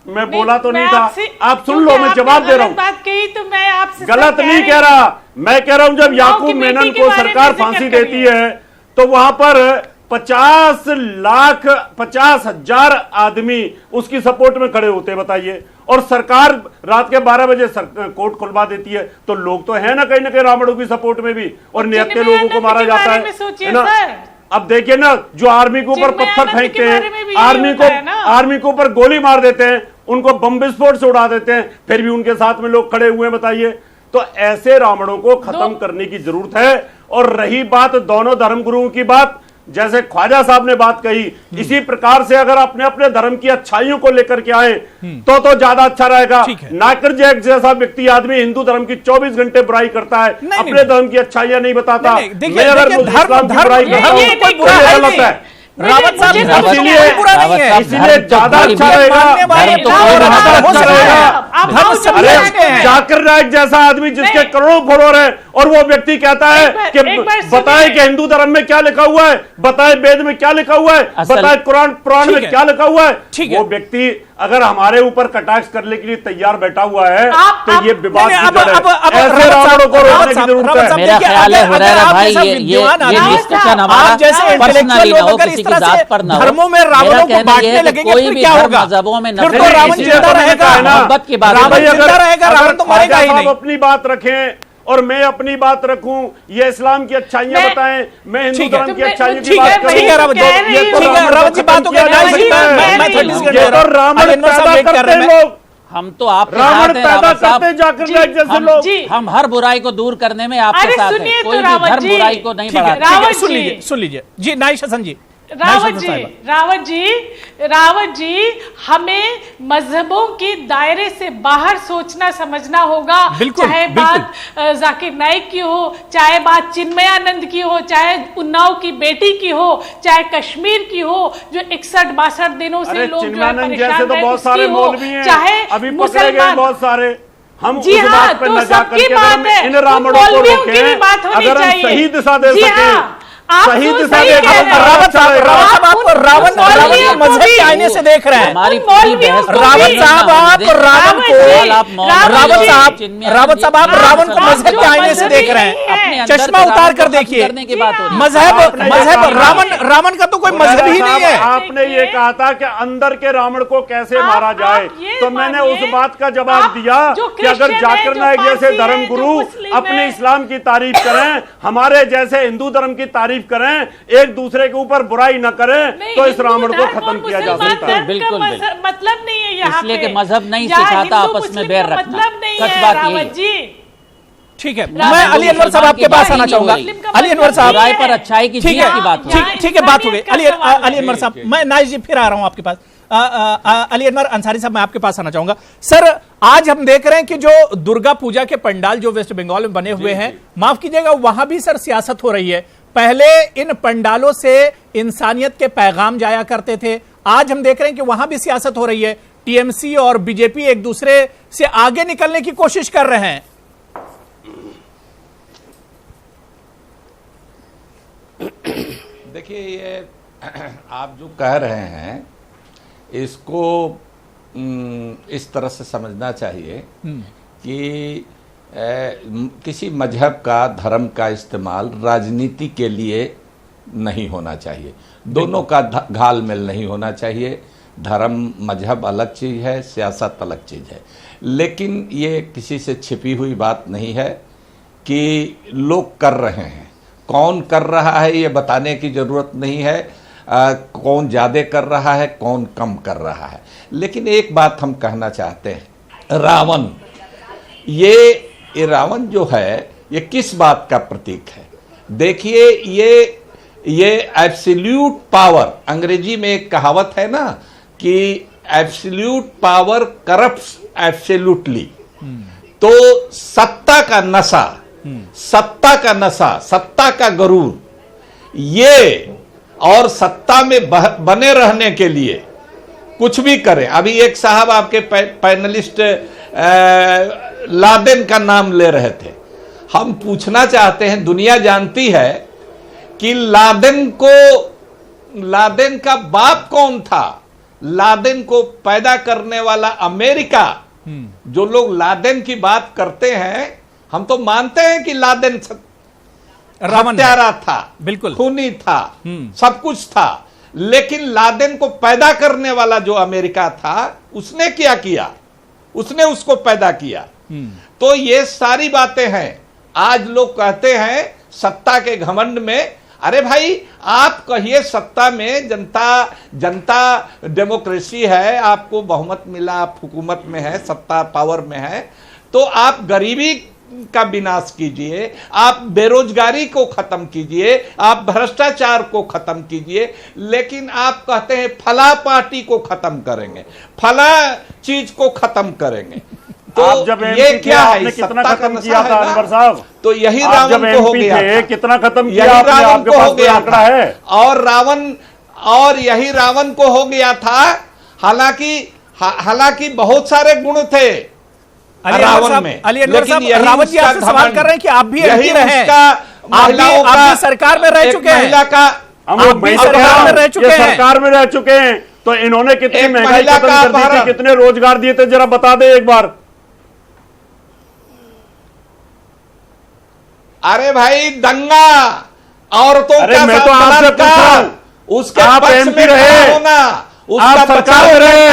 मैं बोला तो नहीं था। आप सुन लो, मैं जवाब दे रहा हूँ। बात कही तो मैं आपसे गलत नहीं कह रहा, मैं कह रहा हूं जब याकूब मेनन को सरकार फांसी देती है तो वहां पर 50,50,000 आदमी उसकी सपोर्ट में खड़े होते हैं, बताइए। और सरकार रात के 12 बजे कोर्ट खुलवा देती है, तो लोग तो है ना कहीं रावणों की सपोर्ट में भी, और निहत्थे लोगों को मारा जाता है ना। अब देखिए ना, जो आर्मी के ऊपर पत्थर फेंकते हैं, आर्मी के ऊपर गोली मार देते हैं, उनको बम विस्फोट से उड़ा देते हैं, फिर भी उनके साथ में लोग खड़े हुए हैं, बताइए। तो ऐसे रावणों को खत्म करने की जरूरत है। और रही बात दोनों धर्मगुरुओं की बात, जैसे ख्वाजा साहब ने बात कही, इसी प्रकार से अगर अपने अपने धर्म की अच्छाइयों को लेकर के आए तो ज्यादा अच्छा रहेगा। नाकर जैक जैसा व्यक्ति आदमी हिंदू धर्म की 24 घंटे बुराई करता है, अपने धर्म की अच्छाइयां नहीं बताता। मैं अगर इस्लाम की बुराई करता हूं तो गलत है। रावत साहब इसीलिए बुरा नहीं है, इसीलिए ज्यादा अच्छा रहेगा। अरे जाकिर नाइक जैसा आदमी जिसके करोड़ों फॉलोअर है और वो व्यक्ति कहता है कि बताए कि हिंदू धर्म में क्या लिखा हुआ है, बताए वेद में क्या लिखा हुआ है, बताए कुरान में क्या लिखा हुआ है, वो व्यक्ति अगर हमारे ऊपर कटाक्ष करने के लिए तैयार बैठा हुआ है तो ये विवाद की जड़ है। ऐसे रावणों को रोकने की जरूरत है। मेरा ख्याल है हुरैरा भाई ये डिस्कशन हमारा पर्सनली ना हो, किसी की जात पर ना हो। धर्मों में रावणों को बांटने लगेंगे कोई भी धर्म मजहबों में फिर तो रावण जिंदा रहेगा, मोहब्बत की बात रावण जिंदा रहेगा, रावण तो मरेगा ही नहीं। अपनी बात रखें और मैं अपनी बात रखूं, ये इस्लाम की अच्छाइयां बताएं, मैं हिंदू धर्म की अच्छाइयों की बात करूं। ठीक है रावत जी, बात हो गई। ये तो रावण पैदा करते हैं लोग, हम तो आपके रावण साथ हैं पैदा रावत साहब। करते जाकिर नाइक जैसे लोग। हम हर बुराई को दूर करने में आपके साथ हैं, कोई भी धर्म बुराई को नहीं बढ़ाता। सुन लीजिए जी, नाइश हसन जी। रावत जी हमें मजहबों के दायरे से बाहर सोचना समझना होगा। चाहे बात जाकिर नाइक की हो, चाहे बात चिन्मयानंद की हो, चाहे उन्नाव की बेटी की हो, चाहे कश्मीर की हो जो 61-62 दिनों से लोग चिन्मयानंद जैसे तो बहुत सारे मौलवी हैं, चाहे अभी पकड़े गए बहुत सारे। हम जी उस बात पे न जाकर के बात है, इन रावणों को रोकें, अगर हम सही दिशा दे सकें, सही दिशा दे रावत साहब आप रावण को मजहब के आईने से देख रहे हैं। रावत साहब आप आप रावण को मजहब के आईने से देख रहे हैं। चश्मा उतार कर देखिए, मजहब रावण का तो कोई मजहब ही नहीं है। आपने ये कहा था कि अंदर के रावण को कैसे मारा जाए, तो मैंने उस बात का जवाब दिया कि अगर जाकिर नाइक जैसे धर्मगुरु अपने इस्लाम की तारीफ करें, हमारे जैसे हिंदू धर्म की तारीफ करें, एक दूसरे के ऊपर बुराई न करें, तो इस रावण को खत्म किया जा सकता है। बिल्कुल मतलब नहीं है यहाँ इसलिए कि मजहब नहीं सिखाता आपस में बैर रखना। सच बात यही। ठीक है, मैं अली अनवर साहब आपके पास आना चाहूंगा। अली अनवर साहब राय पर अच्छाई की जीत की बात हो। ठीक है, बात हो गई। अली अनवर साहब, मैं नाइश जी फिर आ रहा हूं आपके पास। अली अनवर अंसारी साहब, मैं आपके पास आना चाहूंगा। सर, आज हम देख रहे हैं कि जो दुर्गा पूजा के पंडाल जो वेस्ट बंगाल में बने हुए हैं, माफ कीजिएगा, वहां भी सर सियासत हो रही है। पहले इन पंडालों से इंसानियत के पैगाम जाया करते थे, आज हम देख रहे हैं कि वहां भी सियासत हो रही है। टीएमसी और बीजेपी एक दूसरे से आगे निकलने की कोशिश कर रहे हैं। देखिए, ये आप जो कह रहे हैं इसको इस तरह से समझना चाहिए कि किसी मजहब का, धर्म का इस्तेमाल राजनीति के लिए नहीं होना चाहिए। दोनों का घालमेल नहीं होना चाहिए। धर्म मजहब अलग चीज़ है, सियासत अलग चीज़ है। लेकिन ये किसी से छिपी हुई बात नहीं है कि लोग कर रहे हैं। कौन कर रहा है ये बताने की ज़रूरत नहीं है। कौन ज़्यादा कर रहा है, कौन कम कर रहा है। लेकिन एक बात हम कहना चाहते हैं, रावण, ये रावण जो है ये किस बात का प्रतीक है? देखिए, ये एब्सोल्यूट पावर, अंग्रेजी में एक कहावत है ना कि एब्सोल्यूट पावर करप्ट्स एब्सोल्यूटली। तो सत्ता का नशा, सत्ता का नशा, सत्ता का गरूर, ये और सत्ता में बने रहने के लिए कुछ भी करें। अभी एक साहब आपके पैनलिस्ट लादेन का नाम ले रहे थे। हम पूछना चाहते हैं, दुनिया जानती है कि लादेन का बाप कौन था? लादेन को पैदा करने वाला अमेरिका। जो लोग लादेन की बात करते हैं, हम तो मानते हैं कि लादेन हत्यारा था, बिल्कुल खूनी था, सब कुछ था। लेकिन लादेन को पैदा करने वाला जो अमेरिका था, उसने क्या किया? उसने उसको पैदा किया। तो ये सारी बातें हैं। आज लोग कहते हैं सत्ता के घमंड में, अरे भाई आप कहिए सत्ता में जनता डेमोक्रेसी है, आपको बहुमत मिला, आप हुकूमत में है, सत्ता पावर में है, तो आप गरीबी का विनाश कीजिए, आप बेरोजगारी को खत्म कीजिए, आप भ्रष्टाचार को खत्म कीजिए। लेकिन आप कहते हैं फला पार्टी को खत्म करेंगे, फला चीज को खत्म करेंगे। तो आप जब ये क्या है? आपने कितना खत्म किया था अनवर साहब? तो यही रावण को हो गया था। कितना खत्म यही रावण को हो गया था। है। और रावण और यही रावण को हो गया था। हालांकि बहुत सारे गुण थे रावण में, लेकिन रावत जी आपसे सवाल कर रहे हैं कि आप भी एमपी रहे हैं, आप भी सरकार में रह चुके हैं, आप भी सरकार में रह चुके हैं, सरकार में रह चुके हैं, तो इन्होंने कितनी महंगाई खत्म कर दी थी, कितने रोजगार दिए थे, जरा बता दे एक बार। अरे भाई दंगा, औरतों का मैं तो आपसे पूछ रहा हूं, उसके आप एमपी रहे, आप सरकार में रहे,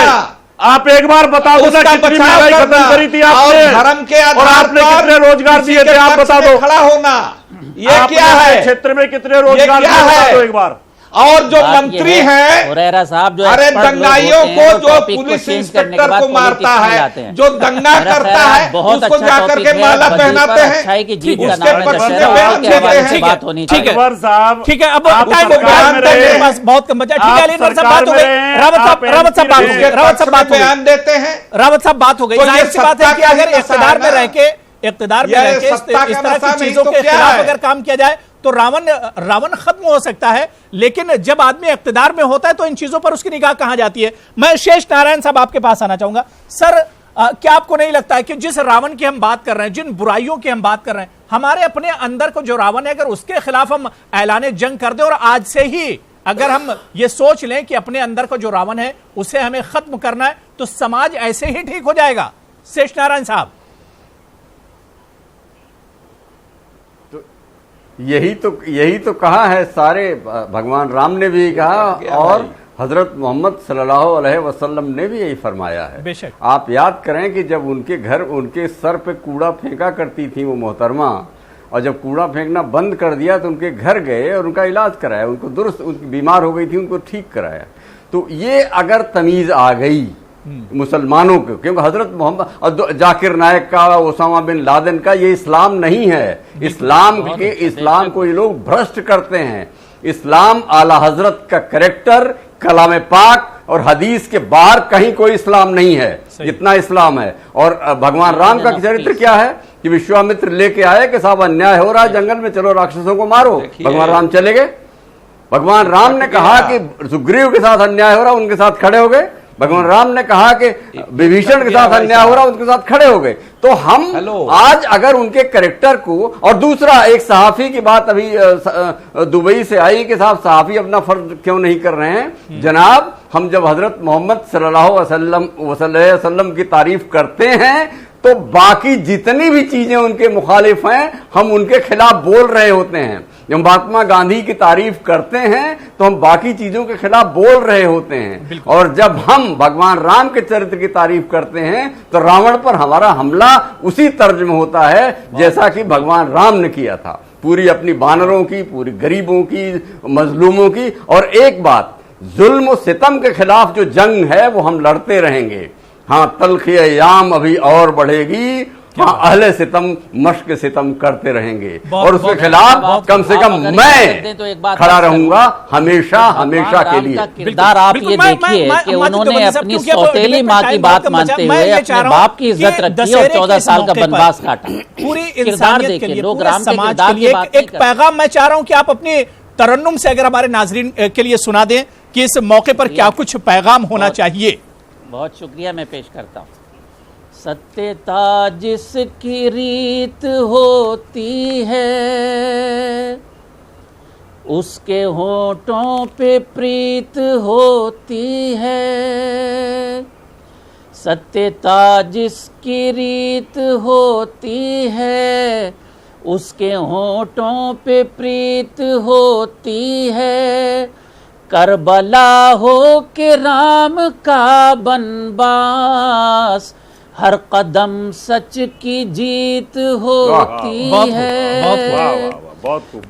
आप एक बार बता दो ना कितनी महंगाई खत्म करी थी आपने, धर्म के और आपने कितने रोजगार दिए थे, आप बता दो। खड़ा होना ये क्या है, क्षेत्र में कितने रोजगार दिए, बता दो एक बार। और जो मंत्री हैं, हुरैरा साहब जो अरे दंगाइयों को, जो पुलिस इंस्पेक्टर को मारता है, जो दंगा करता है, उसको जाकर के माला पहनाते हैं, उसके पक्ष में बयान देते हैं। बात होनी ठीक है साहब, ठीक है, अब मेरे पास बहुत कम बचा। ठीक है अली अनवर साहब, बात हो गई, रावत साहब बात हो गई, रावत साहब बात हो गई, बयान देते हैं, रावत साहब बात हो गई। जाहिर सी बात है कि अगर इख्तिदार में रह के इस तरह की चीजों के खिलाफ अगर काम किया जाए तो रावण खत्म हो सकता है, लेकिन जब आदमी इख्तिदार में होता है तो इन चीजों पर उसकी निगाह कहां जाती है। मैं शेष नारायण साहब आपके पास आना चाहूंगा। सर, क्या आपको नहीं लगता है कि जिस रावण की हम बात कर रहे हैं, जिन बुराइयों की हम बात कर रहे हैं, हमारे अपने अंदर को जो रावण है, अगर उसके खिलाफ हम ऐलान जंग कर दें और आज से ही अगर हम ये सोच लें कि अपने अंदर का जो रावण है उसे हमें खत्म करना है, तो समाज ऐसे ही ठीक हो जाएगा। शेष नारायण साहब, यही तो कहा है, सारे भगवान राम ने भी कहा और हजरत मोहम्मद सल्लल्लाहु अलैहि वसल्लम ने भी यही फरमाया है। बेशक आप याद करें कि जब उनके घर उनके सर पे कूड़ा फेंका करती थी वो मोहतरमा, और जब कूड़ा फेंकना बंद कर दिया तो उनके घर गए और उनका इलाज कराया, उनको दुरुस्त, उनकी बीमार हो गई थी उनको ठीक कराया। तो ये अगर तमीज आ गई मुसलमानों को, क्योंकि हजरत मोहम्मद और जाकिर नायक का, ओसामा बिन लादेन का, ये इस्लाम नहीं है। इस्लाम को ये लोग भ्रष्ट करते हैं। इस्लाम आला हजरत का कैरेक्टर कलाम पाक और हदीस के बाहर कहीं कोई इस्लाम नहीं है, इतना इस्लाम है। और भगवान राम का चरित्र क्या है कि विश्वामित्र लेके आए कि साहब अन्याय हो रहा है जंगल में, चलो राक्षसों को मारो। भगवान राम चले गए। भगवान राम ने कहा कि सुग्रीव के साथ अन्याय हो रहा, उनके साथ खड़े हो गए। भगवान राम ने कहा कि विभीषण के साथ अन्याय हो रहा, उनके साथ खड़े हो गए। तो हम आज अगर उनके कैरेक्टर को, और दूसरा एक सहाफी की बात अभी दुबई से आई कि साहब सहाफी अपना फर्ज क्यों नहीं कर रहे हैं। जनाब, हम जब हजरत मोहम्मद सल्लल्लाहु अलैहि वसल्लम की तारीफ करते हैं तो बाकी जितनी भी चीजें उनके मुखालिफ हैं हम उनके खिलाफ बोल रहे होते हैं। जब महात्मा गांधी की तारीफ करते हैं तो हम बाकी चीजों के खिलाफ बोल रहे होते हैं, और जब हम भगवान राम के चरित्र की तारीफ करते हैं तो रावण पर हमारा हमला उसी तर्ज में होता है जैसा कि भगवान राम ने किया था, पूरी अपनी बानरों की, पूरी गरीबों की, मजलूमों की। और एक बात, जुल्म और सितम के खिलाफ जो जंग है वो हम लड़ते रहेंगे। हाँ, तलखी अय्याम अभी और बढ़ेगी, हाँ, अहले सितम मश्क सितम करते रहेंगे, और उसके खिलाफ कम से कम मैं खड़ा रहूंगा हमेशा हमेशा के लिए। किरदार आप ये देखिए कि उन्होंने अपनी सौतेली माँ की बात मानते हुए अपने बाप की इज्जत रखी और 14 साल का वनवास काटा। पूरी इंसानियत के लिए, पूरे समाज के लिए एक पैगाम मैं चाह रहा हूं कि आप अपने तरन्नुम से अगर हमारे नाजरीन के लिए सुना दें कि इस मौके पर क्या कुछ पैगाम होना चाहिए। बहुत शुक्रिया, मैं पेश करता हूँ। सत्यता जिसकी रीत होती है उसके होठों पे प्रीत होती है। सत्यता जिसकी रीत होती है उसके होठों पे प्रीत होती है। करबला हो के राम का बनवास, हर कदम सच की जीत होती है।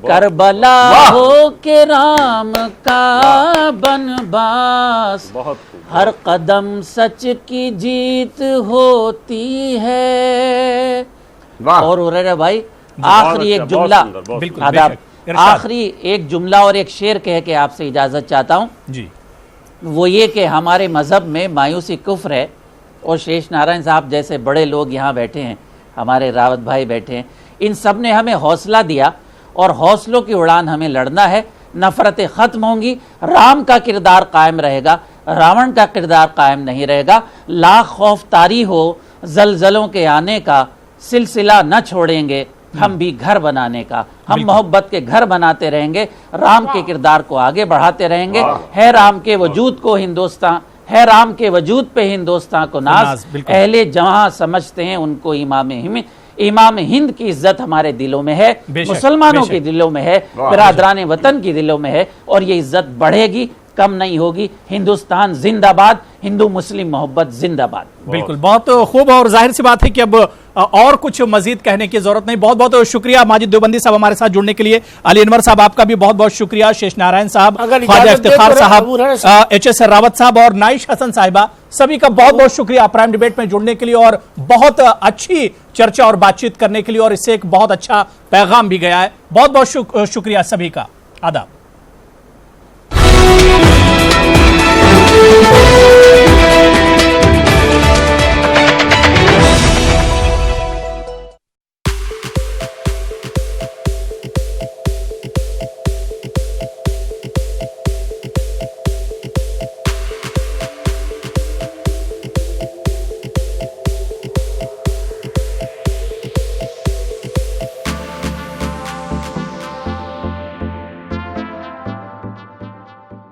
करबला हो के राम का बनवास, हर कदम सच की जीत होती है। और हुरैरा भाई, आखिरी एक जुमला, आदाब, आखिरी एक जुमला और एक शेर कह के आपसे इजाजत चाहता हूँ जी। वो ये कि हमारे मजहब में मायूसी कुफ्र है, और शेष नारायण साहब जैसे बड़े लोग यहाँ बैठे हैं, हमारे रावत भाई बैठे हैं, इन सब ने हमें हौसला दिया और हौसलों की उड़ान हमें लड़ना है। नफरतें खत्म होंगी, राम का किरदार कायम रहेगा, रावण का किरदार कायम नहीं रहेगा। लाख खौफ तारी हो जलजलों के आने का, सिलसिला न छोड़ेंगे हम भी घर बनाने का। हम मोहब्बत के घर बनाते रहेंगे, राम के किरदार को आगे बढ़ाते रहेंगे। है राम के वजूद को हिंदुस्तान, है राम के वजूद पे हिंदुस्तान को नाज, अहले जहां समझते हैं उनको इमाम हिंद की इज्जत हमारे दिलों में है, मुसलमानों के दिलों में है, बिरादरान वतन की दिलों में है, और ये इज्जत बढ़ेगी, कम नहीं होगी। हिंदुस्तान जिंदाबाद, हिंदू मुस्लिम मोहब्बत जिंदाबाद। बिल्कुल, बहुत खूब। और जाहिर सी बात है कि अब और कुछ मजीद कहने की जरूरत नहीं। बहुत बहुत शुक्रिया माजिद देवबंदी साहब हमारे साथ जुड़ने के लिए। अली अनवर साहब आपका भी बहुत बहुत शुक्रिया। शेष नारायण साहब, ख्वाजा इफ्तिखार साहब, एच.एस. रावत साहब और नाइश हसन साहिबा, सभी का बहुत बहुत शुक्रिया प्राइम डिबेट में जुड़ने के लिए और बहुत अच्छी चर्चा और बातचीत करने के लिए, और इससे एक बहुत अच्छा पैगाम भी गया है। बहुत बहुत शुक्रिया सभी का। आदाब।